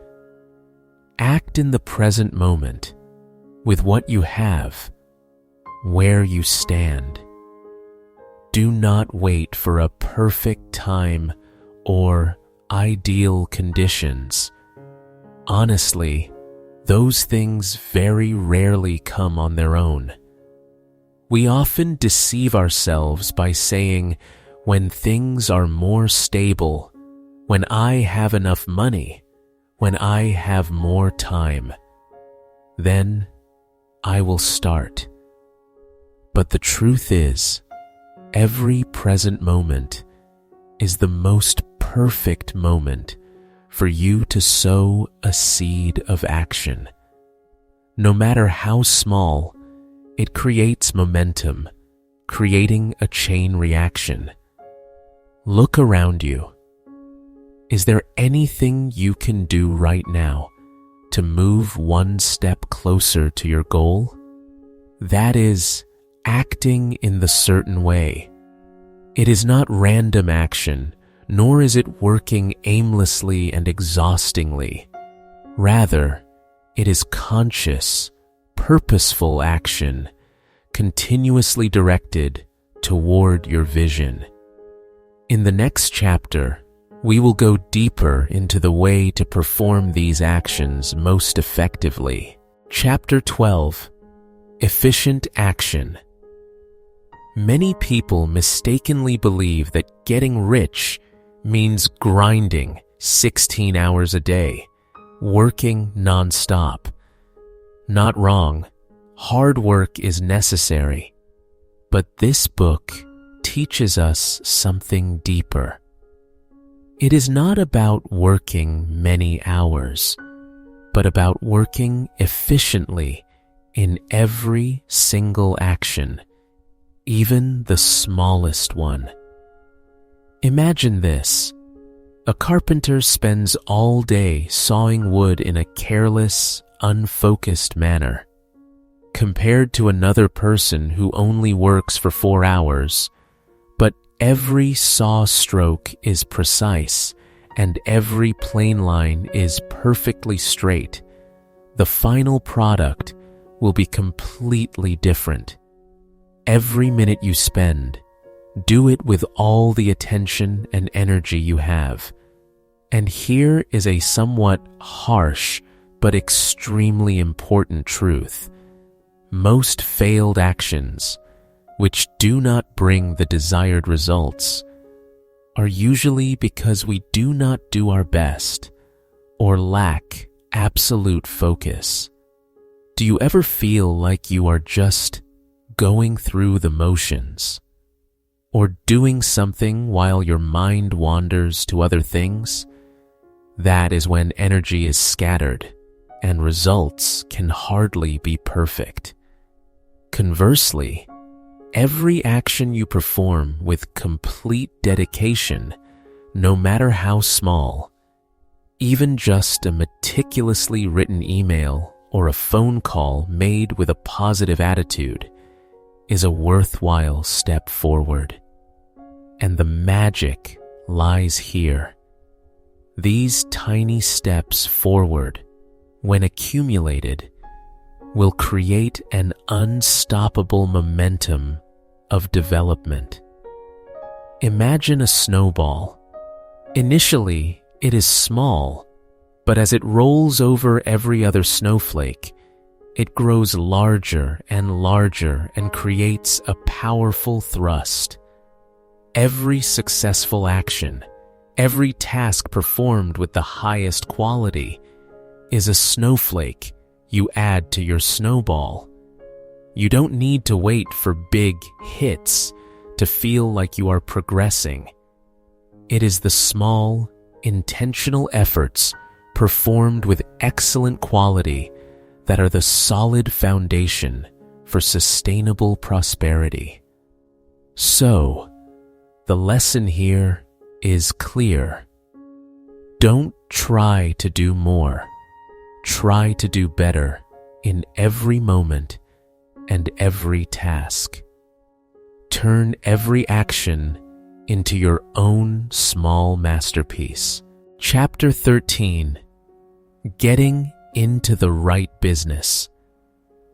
Act in the present moment with what you have, where you stand. Do not wait for a perfect time or ideal conditions. Honestly, those things very rarely come on their own. We often deceive ourselves by saying, when things are more stable, when I have enough money, when I have more time, then I will start. But the truth is, every present moment is the most perfect moment for you to sow a seed of action. No matter how small, it creates momentum, creating a chain reaction. Look around you. Is there anything you can do right now to move one step closer to your goal? That is acting in the certain way. It is not random action, nor is it working aimlessly and exhaustingly. Rather, it is conscious, purposeful action, continuously directed toward your vision. In the next chapter, we will go deeper into the way to perform these actions most effectively. Chapter 12: Efficient Action. Many people mistakenly believe that getting rich means grinding 16 hours a day, working non-stop. Not wrong. Hard work is necessary. But this book teaches us something deeper. It is not about working many hours, but about working efficiently in every single action, even the smallest one. Imagine this. A carpenter spends all day sawing wood in a careless, unfocused manner. Compared to another person who only works for 4 hours, but every saw stroke is precise and every plane line is perfectly straight, the final product will be completely different. Every minute you spend, do it with all the attention and energy you have. And here is a somewhat harsh but extremely important truth. Most failed actions, which do not bring the desired results, are usually because we do not do our best or lack absolute focus. Do you ever feel like you are just going through the motions, or doing something while your mind wanders to other things? That is when energy is scattered and results can hardly be perfect. Conversely, every action you perform with complete dedication, no matter how small, even just a meticulously written email or a phone call made with a positive attitude, is a worthwhile step forward. And the magic lies here. These tiny steps forward, when accumulated, will create an unstoppable momentum of development. Imagine a snowball. Initially, it is small, but as it rolls over every other snowflake, it grows larger and creates a powerful thrust. Every successful action, every task performed with the highest quality, is a snowflake you add to your snowball. You don't need to wait for big hits to feel like you are progressing. It is the small, intentional efforts performed with excellent quality that are the solid foundation for sustainable prosperity. So, the lesson here is clear. Don't try to do more. Try to do better in every moment and every task. Turn every action into your own small masterpiece. Chapter 13. Getting into the right business.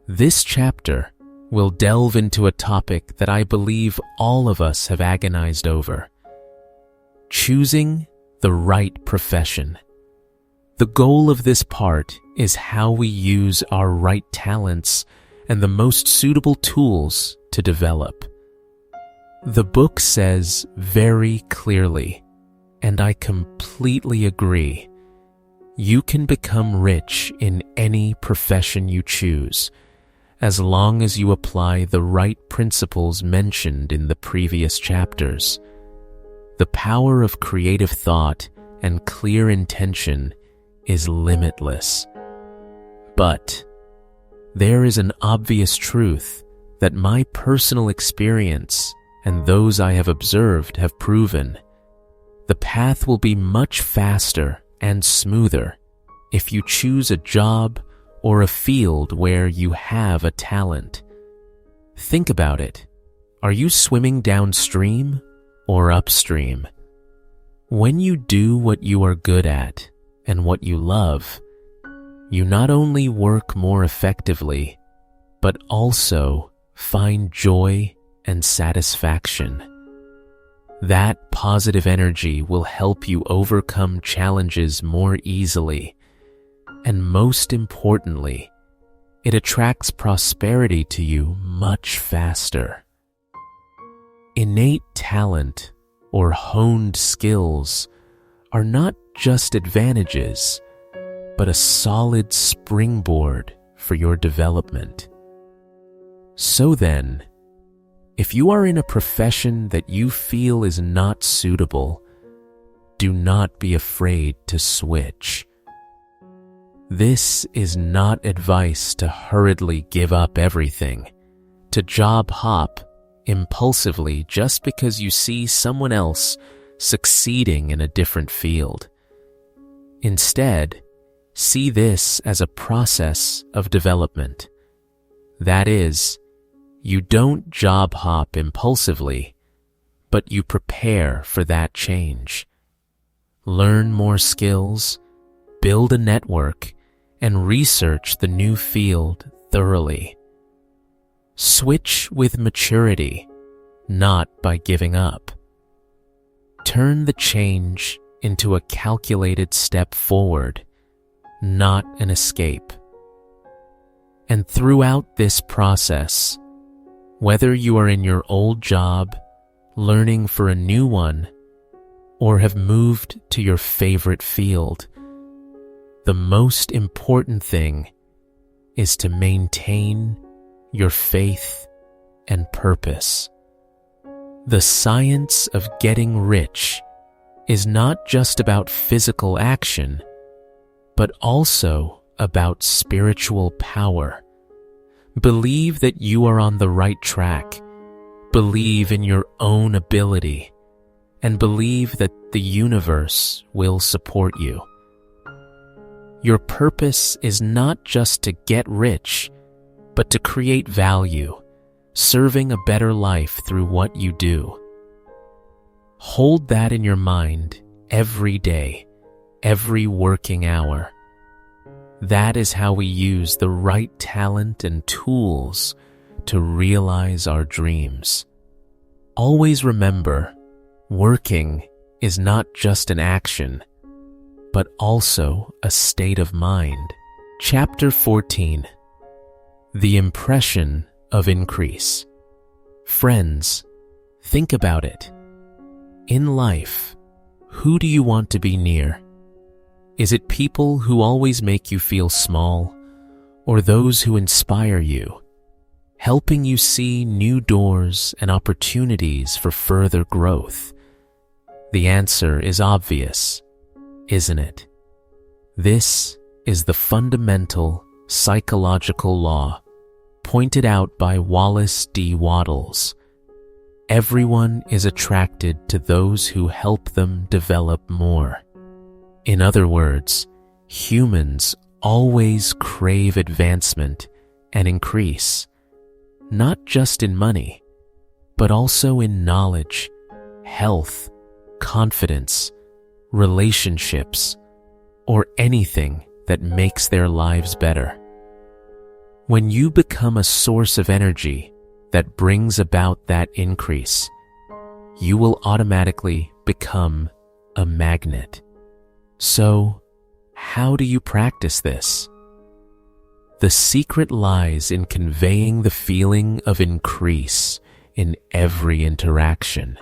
This chapter will delve into a topic that I believe all of us have agonized over: choosing the right profession. The goal of this part is how we use our right talents and the most suitable tools to develop. The book says very clearly, and I completely agree, you can become rich in any profession you choose, as long as you apply the right principles mentioned in the previous chapters. The power of creative thought and clear intention is limitless. But there is an obvious truth that my personal experience and those I have observed have proven. The path will be much faster and smoother if you choose a job or a field where you have a talent. Think about it. Are you swimming downstream or upstream? When you do what you are good at and what you love, you not only work more effectively, but also find joy and satisfaction. That positive energy will help you overcome challenges more easily, and most importantly, it attracts prosperity to you much faster. Innate talent or honed skills are not just advantages, but a solid springboard for your development. So then, if you are in a profession that you feel is not suitable, do not be afraid to switch. This is not advice to hurriedly give up everything, to job hop impulsively just because you see someone else succeeding in a different field. Instead, see this as a process of development. That is, you don't job hop impulsively, but you prepare for that change. Learn more skills, build a network, and research the new field thoroughly. Switch with maturity, not by giving up. Turn the change into a calculated step forward, not an escape. And throughout this process, whether you are in your old job, learning for a new one, or have moved to your favorite field, the most important thing is to maintain your faith and purpose. The science of getting rich is not just about physical action, but also about spiritual power. Believe that you are on the right track. Believe in your own ability, and believe that the universe will support you. Your purpose is not just to get rich, but to create value, serving a better life through what you do. Hold that in your mind every day, every working hour. That is how we use the right talent and tools to realize our dreams. Always remember, working is not just an action, but also a state of mind. Chapter 14. The Impression of Increase. Friends, think about it. In life, who do you want to be near? Is it people who always make you feel small, or those who inspire you, helping you see new doors and opportunities for further growth? The answer is obvious, isn't it? This is the fundamental psychological law pointed out by Wallace D. Wattles. Everyone is attracted to those who help them develop more. In other words, humans always crave advancement and increase, not just in money, but also in knowledge, health, confidence, relationships, or anything that makes their lives better. When you become a source of energy that brings about that increase, you will automatically become a magnet. So, how do you practice this? The secret lies in conveying the feeling of increase in every interaction,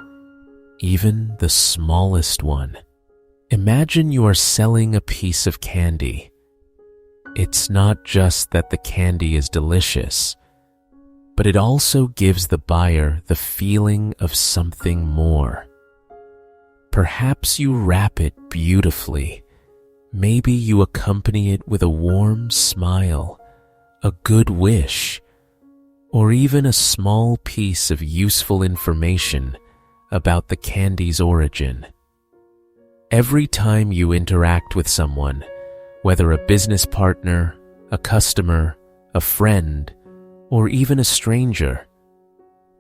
even the smallest one. Imagine you are selling a piece of candy. It's not just that the candy is delicious, but it also gives the buyer the feeling of something more. Perhaps you wrap it beautifully. Maybe you accompany it with a warm smile, a good wish, or even a small piece of useful information about the candy's origin. Every time you interact with someone, whether a business partner, a customer, a friend, or even a stranger,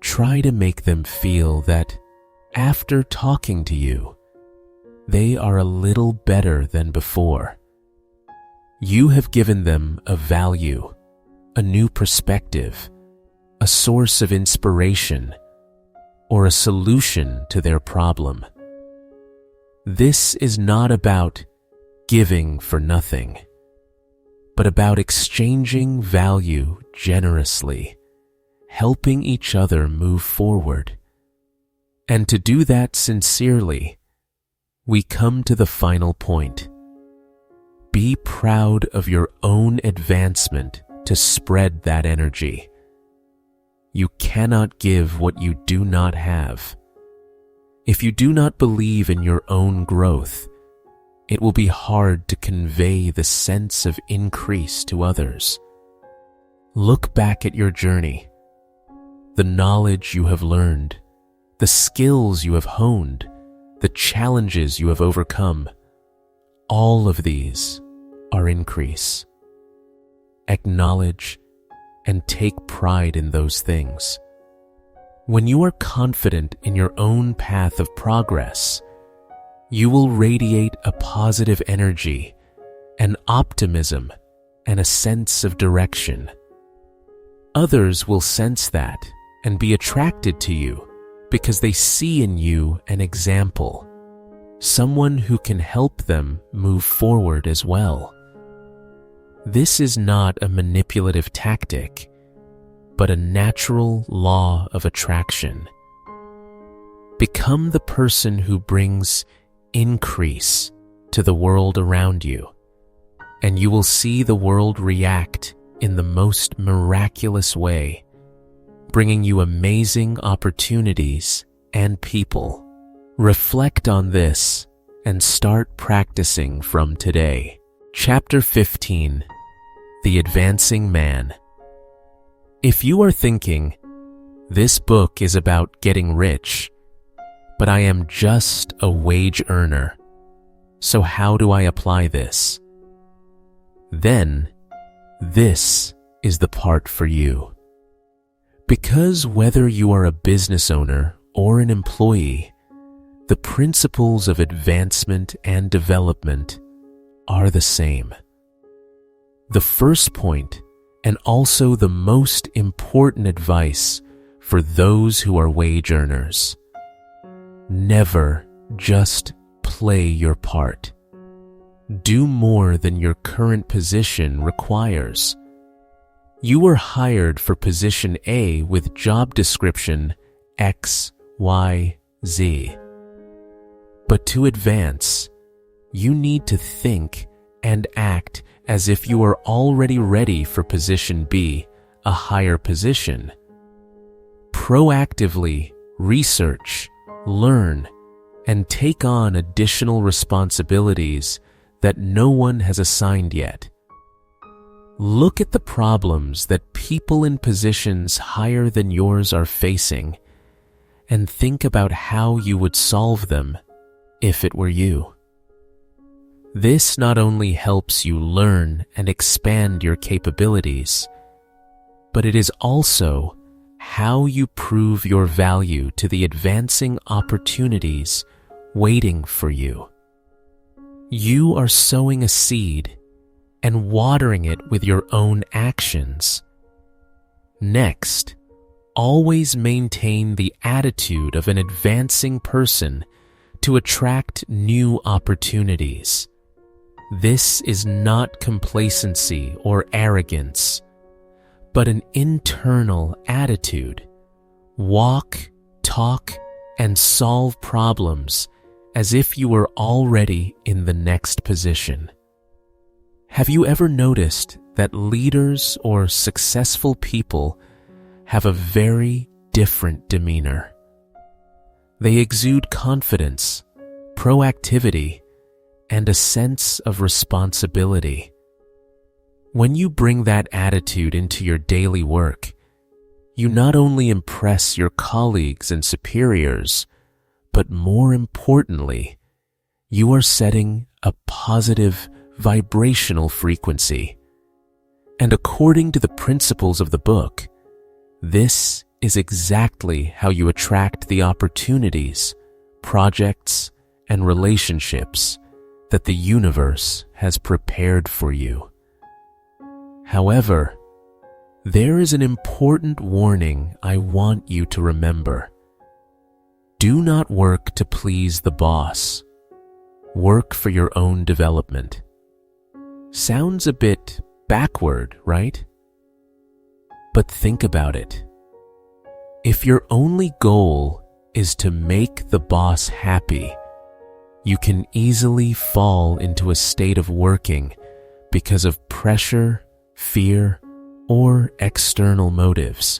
try to make them feel that after talking to you, they are a little better than before. You have given them a value, a new perspective, a source of inspiration, or a solution to their problem. This is not about giving for nothing, but about exchanging value generously, helping each other move forward. And to do that sincerely, we come to the final point. Be proud of your own advancement to spread that energy. You cannot give what you do not have. If you do not believe in your own growth, it will be hard to convey the sense of increase to others. Look back at your journey, the knowledge you have learned, the skills you have honed, the challenges you have overcome. All of these are increase. Acknowledge and take pride in those things. When you are confident in your own path of progress, you will radiate a positive energy, an optimism, and a sense of direction. Others will sense that and be attracted to you because they see in you an example, someone who can help them move forward as well. This is not a manipulative tactic, but a natural law of attraction. Become the person who brings increase to the world around you, and you will see the world react in the most miraculous way, bringing you amazing opportunities and people. Reflect on this and start practicing from today. Chapter 15: The Advancing Man. If you are thinking, this book is about getting rich, but I am just a wage earner, so how do I apply this? Then, this is the part for you. Because whether you are a business owner or an employee, the principles of advancement and development are the same. The first point, and also the most important advice for those who are wage earners: never just play your part. Do more than your current position requires. You were hired for position A with job description X, Y, Z. But to advance, you need to think and act as if you are already ready for position B, a higher position. Proactively research, learn, and take on additional responsibilities that no one has assigned yet. Look at the problems that people in positions higher than yours are facing, and think about how you would solve them if it were you. This not only helps you learn and expand your capabilities, but it is also how you prove your value to the advancing opportunities waiting for you. You are sowing a seed and watering it with your own actions. Next, always maintain the attitude of an advancing person to attract new opportunities. This is not complacency or arrogance, but an internal attitude. Walk, talk, and solve problems as if you were already in the next position. Have you ever noticed that leaders or successful people have a very different demeanor? They exude confidence, proactivity, and a sense of responsibility. When you bring that attitude into your daily work, you not only impress your colleagues and superiors, but more importantly, you are setting a positive vibrational frequency. And according to the principles of the book, this is exactly how you attract the opportunities, projects, and relationships that the universe has prepared for you. However, there is an important warning I want you to remember. Do not work to please the boss. Work for your own development. Sounds a bit backward, right? But think about it. If your only goal is to make the boss happy, you can easily fall into a state of working because of pressure, fear, or external motives.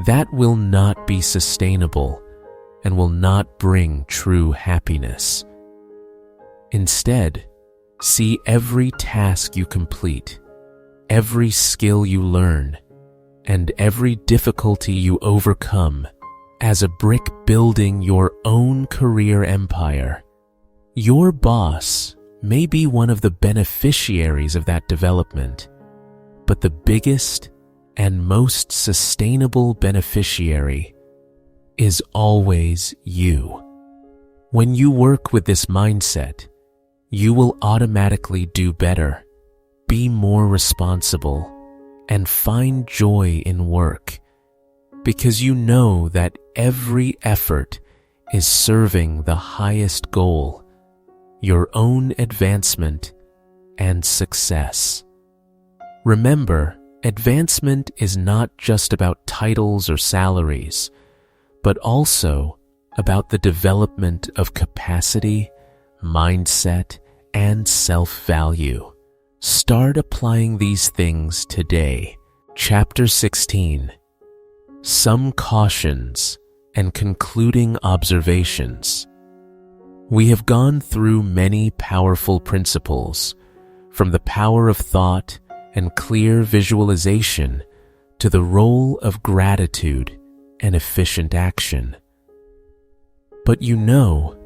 That will not be sustainable and will not bring true happiness. Instead, see every task you complete, every skill you learn, and every difficulty you overcome as a brick building your own career empire. Your boss may be one of the beneficiaries of that development, but the biggest and most sustainable beneficiary is always you. When you work with this mindset, you will automatically do better, be more responsible, and find joy in work, because you know that every effort is serving the highest goal, your own advancement and success. Remember, advancement is not just about titles or salaries, but also about the development of capacity, mindset, and self-value. Start applying these things today. Chapter 16. Some cautions and concluding observations. We have gone through many powerful principles, from the power of thought and clear visualization to the role of gratitude and efficient action. But you know,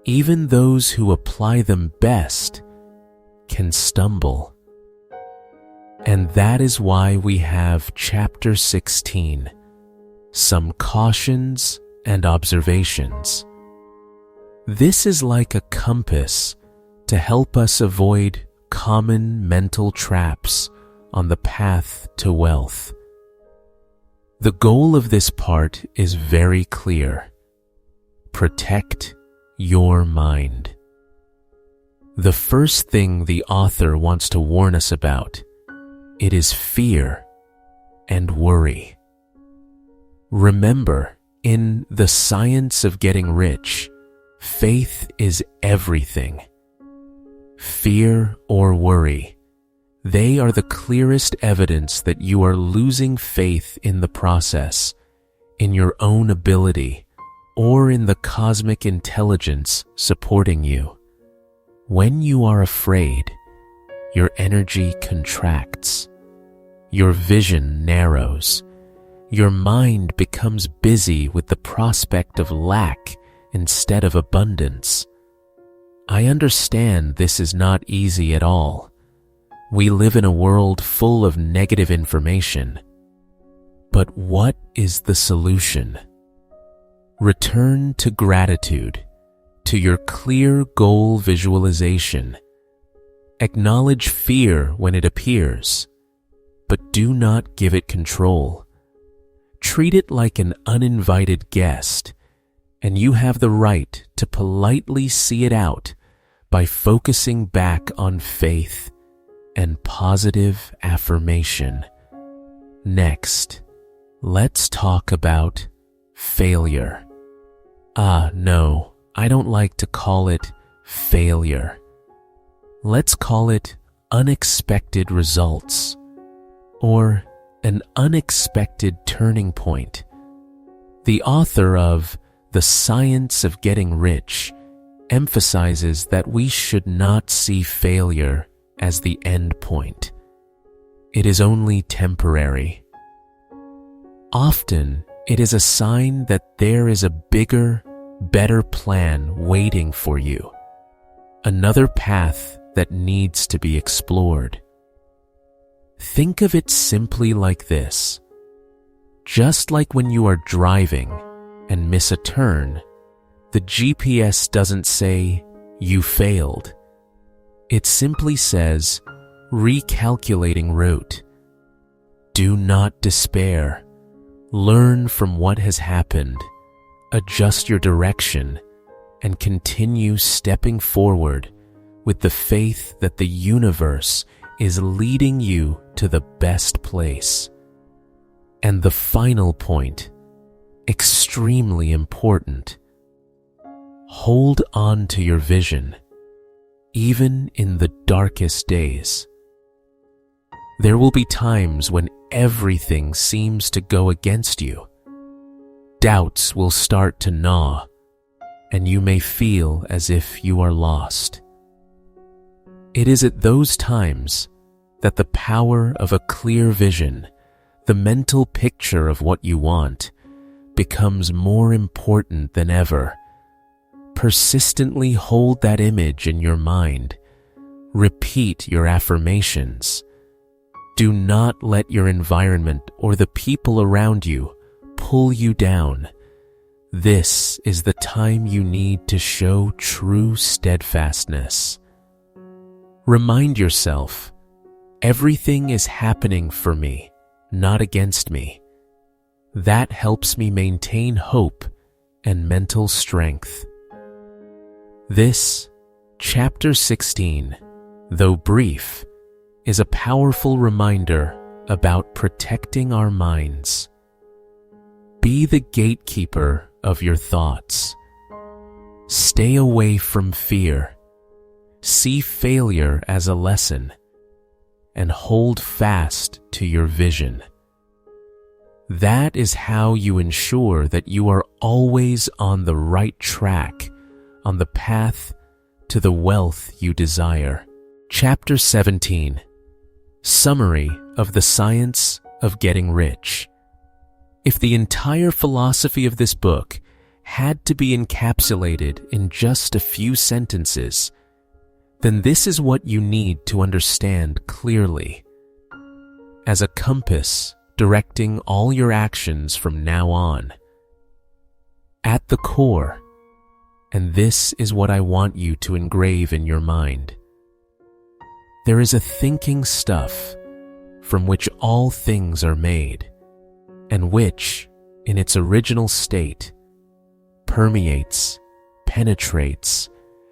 even those who apply them best can stumble. And that is why we have Chapter 16, Some Cautions and Observations. This is like a compass to help us avoid common mental traps on the path to wealth. The goal of this part is very clear. Protect your mind. The first thing the author wants to warn us about, it is fear and worry. Remember, in The Science of Getting Rich, faith is everything. Fear or worry, they are the clearest evidence that you are losing faith in the process, in your own ability, or in the cosmic intelligence supporting you. When you are afraid, your energy contracts, your vision narrows, your mind becomes busy with the prospect of lack instead of abundance. I understand this is not easy at all. We live in a world full of negative information. But what is the solution? Return to gratitude, to your clear goal visualization. Acknowledge fear when it appears, but do not give it control. Treat it like an uninvited guest, and you have the right to politely see it out by focusing back on faith and positive affirmation. Next, let's talk about failure. No, I don't like to call it failure. Let's call it unexpected results, or an unexpected turning point. The author of The Science of Getting Rich emphasizes that we should not see failure as the end point. It is only temporary. Often, it is a sign that there is a bigger, better plan waiting for you, another path that needs to be explored. Think of it simply like this. Just like when you are driving and miss a turn, the GPS doesn't say, "You failed." It simply says, "Recalculating route." Do not despair. Learn from what has happened, adjust your direction, and continue stepping forward with the faith that the universe is leading you to the best place. And the final point, extremely important. Hold on to your vision, even in the darkest days. There will be times when everything seems to go against you. Doubts will start to gnaw, and you may feel as if you are lost. It is at those times that the power of a clear vision, the mental picture of what you want, becomes more important than ever. Persistently hold that image in your mind. Repeat your affirmations. Do not let your environment or the people around you pull you down. This is the time you need to show true steadfastness. Remind yourself, Everything is happening for me, not against me. That helps me maintain hope and mental strength. This, Chapter 16, though brief, is a powerful reminder about protecting our minds. Be the gatekeeper of your thoughts. Stay away from fear. See failure as a lesson, and hold fast to your vision. That is how you ensure that you are always on the right track, on the path to the wealth you desire. Chapter 17, Summary of the Science of Getting Rich. If the entire philosophy of this book had to be encapsulated in just a few sentences, then this is what you need to understand clearly. As a compass directing all your actions from now on. At the core, and this is what I want you to engrave in your mind, there is a thinking stuff from which all things are made, and which, in its original state, permeates, penetrates,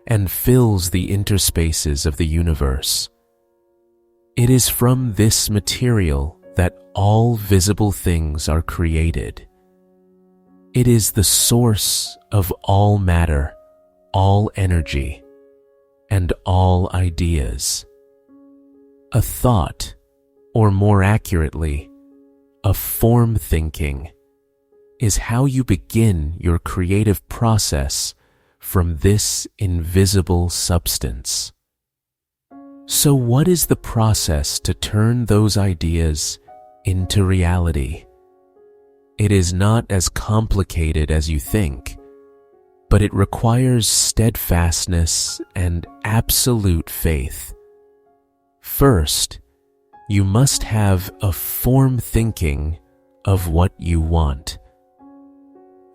and fills the interspaces of the universe. It is from this material that all visible things are created. It is the source of all matter, all energy, and all ideas. A thought, or more accurately, a form thinking, is how you begin your creative process from this invisible substance. So what is the process to turn those ideas into reality? It is not as complicated as you think, but it requires steadfastness and absolute faith. First, you must have a form thinking of what you want.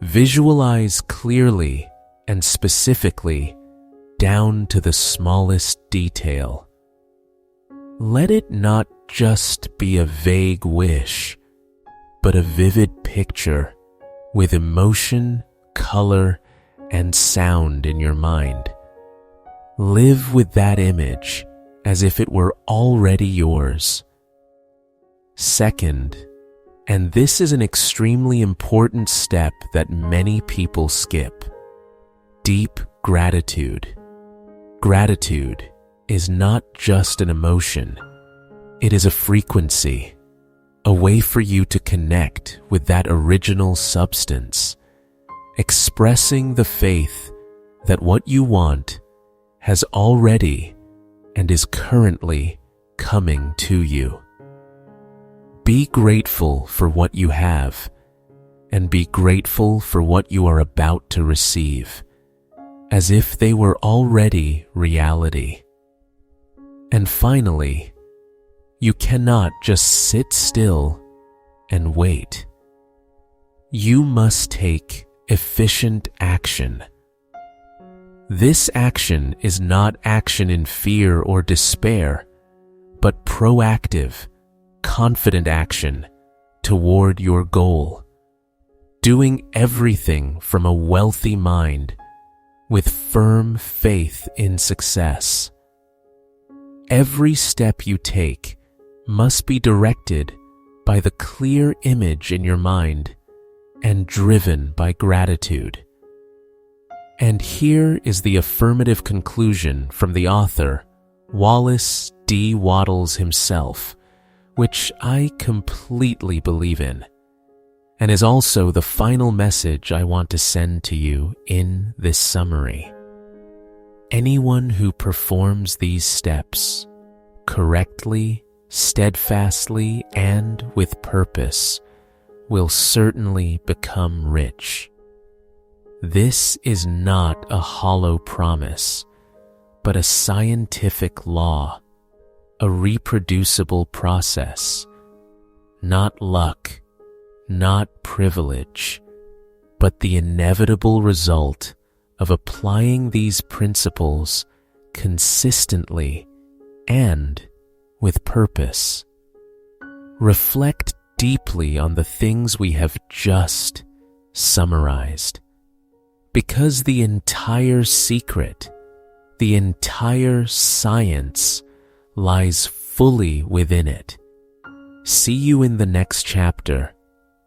Visualize clearly and specifically down to the smallest detail. Let it not just be a vague wish, but a vivid picture with emotion, color, and sound in your mind. Live with that image as if it were already yours. Second, and this is an extremely important step that many people skip, deep gratitude. Gratitude is not just an emotion. It is a frequency, a way for you to connect with that original substance, expressing the faith that what you want has already and is currently coming to you. Be grateful for what you have, and be grateful for what you are about to receive, as if they were already reality. And finally, you cannot just sit still and wait. You must take efficient action. This action is not action in fear or despair, but proactive, confident action toward your goal, doing everything from a wealthy mind with firm faith in success. Every step you take must be directed by the clear image in your mind and driven by gratitude. And here is the affirmative conclusion from the author, Wallace D. Wattles himself, which I completely believe in, and is also the final message I want to send to you in this summary. Anyone who performs these steps correctly, steadfastly, and with purpose will certainly become rich. This is not a hollow promise, but a scientific law, a reproducible process, not luck, not privilege, but the inevitable result of applying these principles consistently and with purpose. Reflect deeply on the things we have just summarized, because the entire secret, the entire science lies fully within it. See you in the next chapter,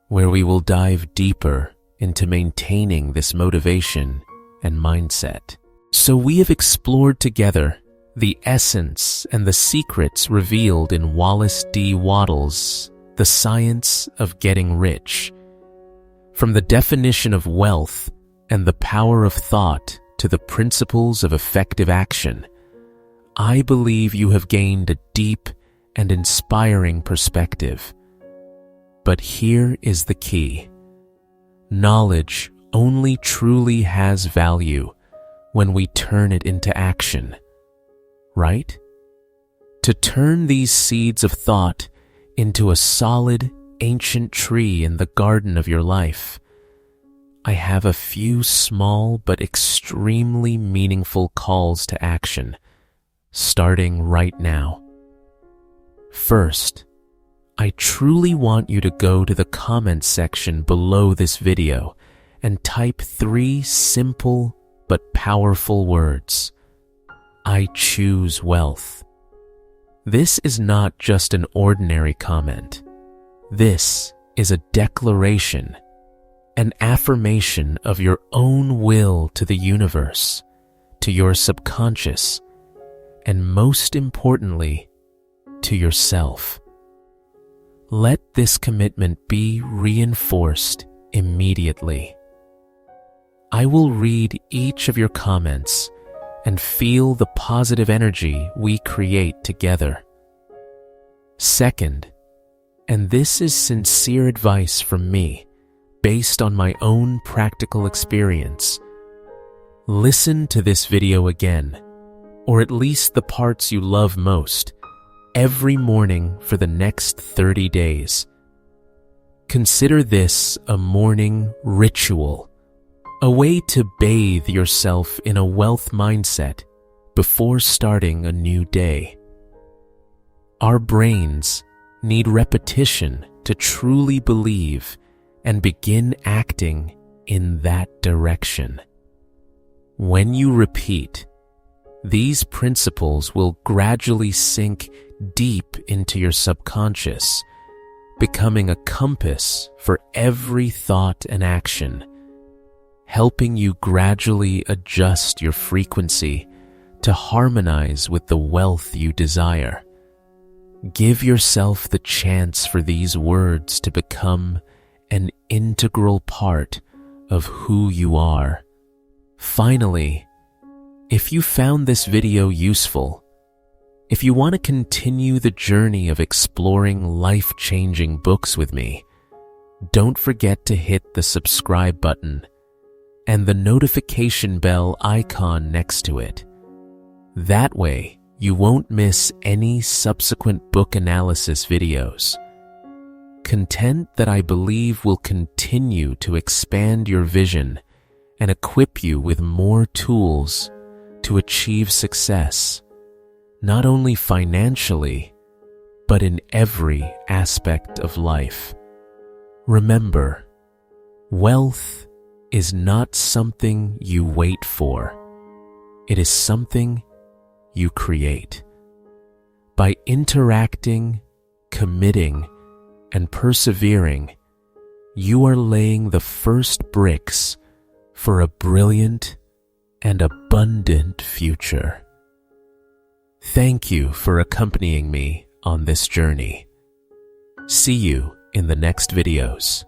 where we will dive deeper into maintaining this motivation and mindset. So we have explored together the essence and the secrets revealed in Wallace D. Wattles' The Science of Getting Rich. From the definition of wealth and the power of thought to the principles of effective action, I believe you have gained a deep and inspiring perspective. But here is the key. Knowledge only truly has value when we turn it into action, right? To turn these seeds of thought into a solid, ancient tree in the garden of your life, I have a few small but extremely meaningful calls to action, starting right now. First, I truly want you to go to the comments section below this video and type 3 simple but powerful words. I choose wealth. This is not just an ordinary comment. This is a declaration, an affirmation of your own will to the universe, to your subconscious, and most importantly, to yourself. Let this commitment be reinforced immediately. I will read each of your comments and feel the positive energy we create together. Second, and this is sincere advice from me, based on my own practical experience, listen to this video again, or at least the parts you love most, every morning for the next 30 days. Consider this a morning ritual, a way to bathe yourself in a wealth mindset before starting a new day. Our brains need repetition to truly believe and begin acting in that direction. When you repeat, these principles will gradually sink deep into your subconscious, becoming a compass for every thought and action, helping you gradually adjust your frequency to harmonize with the wealth you desire. Give yourself the chance for these words to become an integral part of who you are. Finally, if you found this video useful, if you want to continue the journey of exploring life-changing books with me, don't forget to hit the subscribe button and the notification bell icon next to it. That way, you won't miss any subsequent book analysis videos. Content that I believe will continue to expand your vision and equip you with more tools to achieve success, not only financially, but in every aspect of life. Remember, wealth is not something you wait for. It is something you create. By interacting, committing, and persevering, you are laying the first bricks for a brilliant and abundant future. Thank you for accompanying me on this journey. See you in the next videos.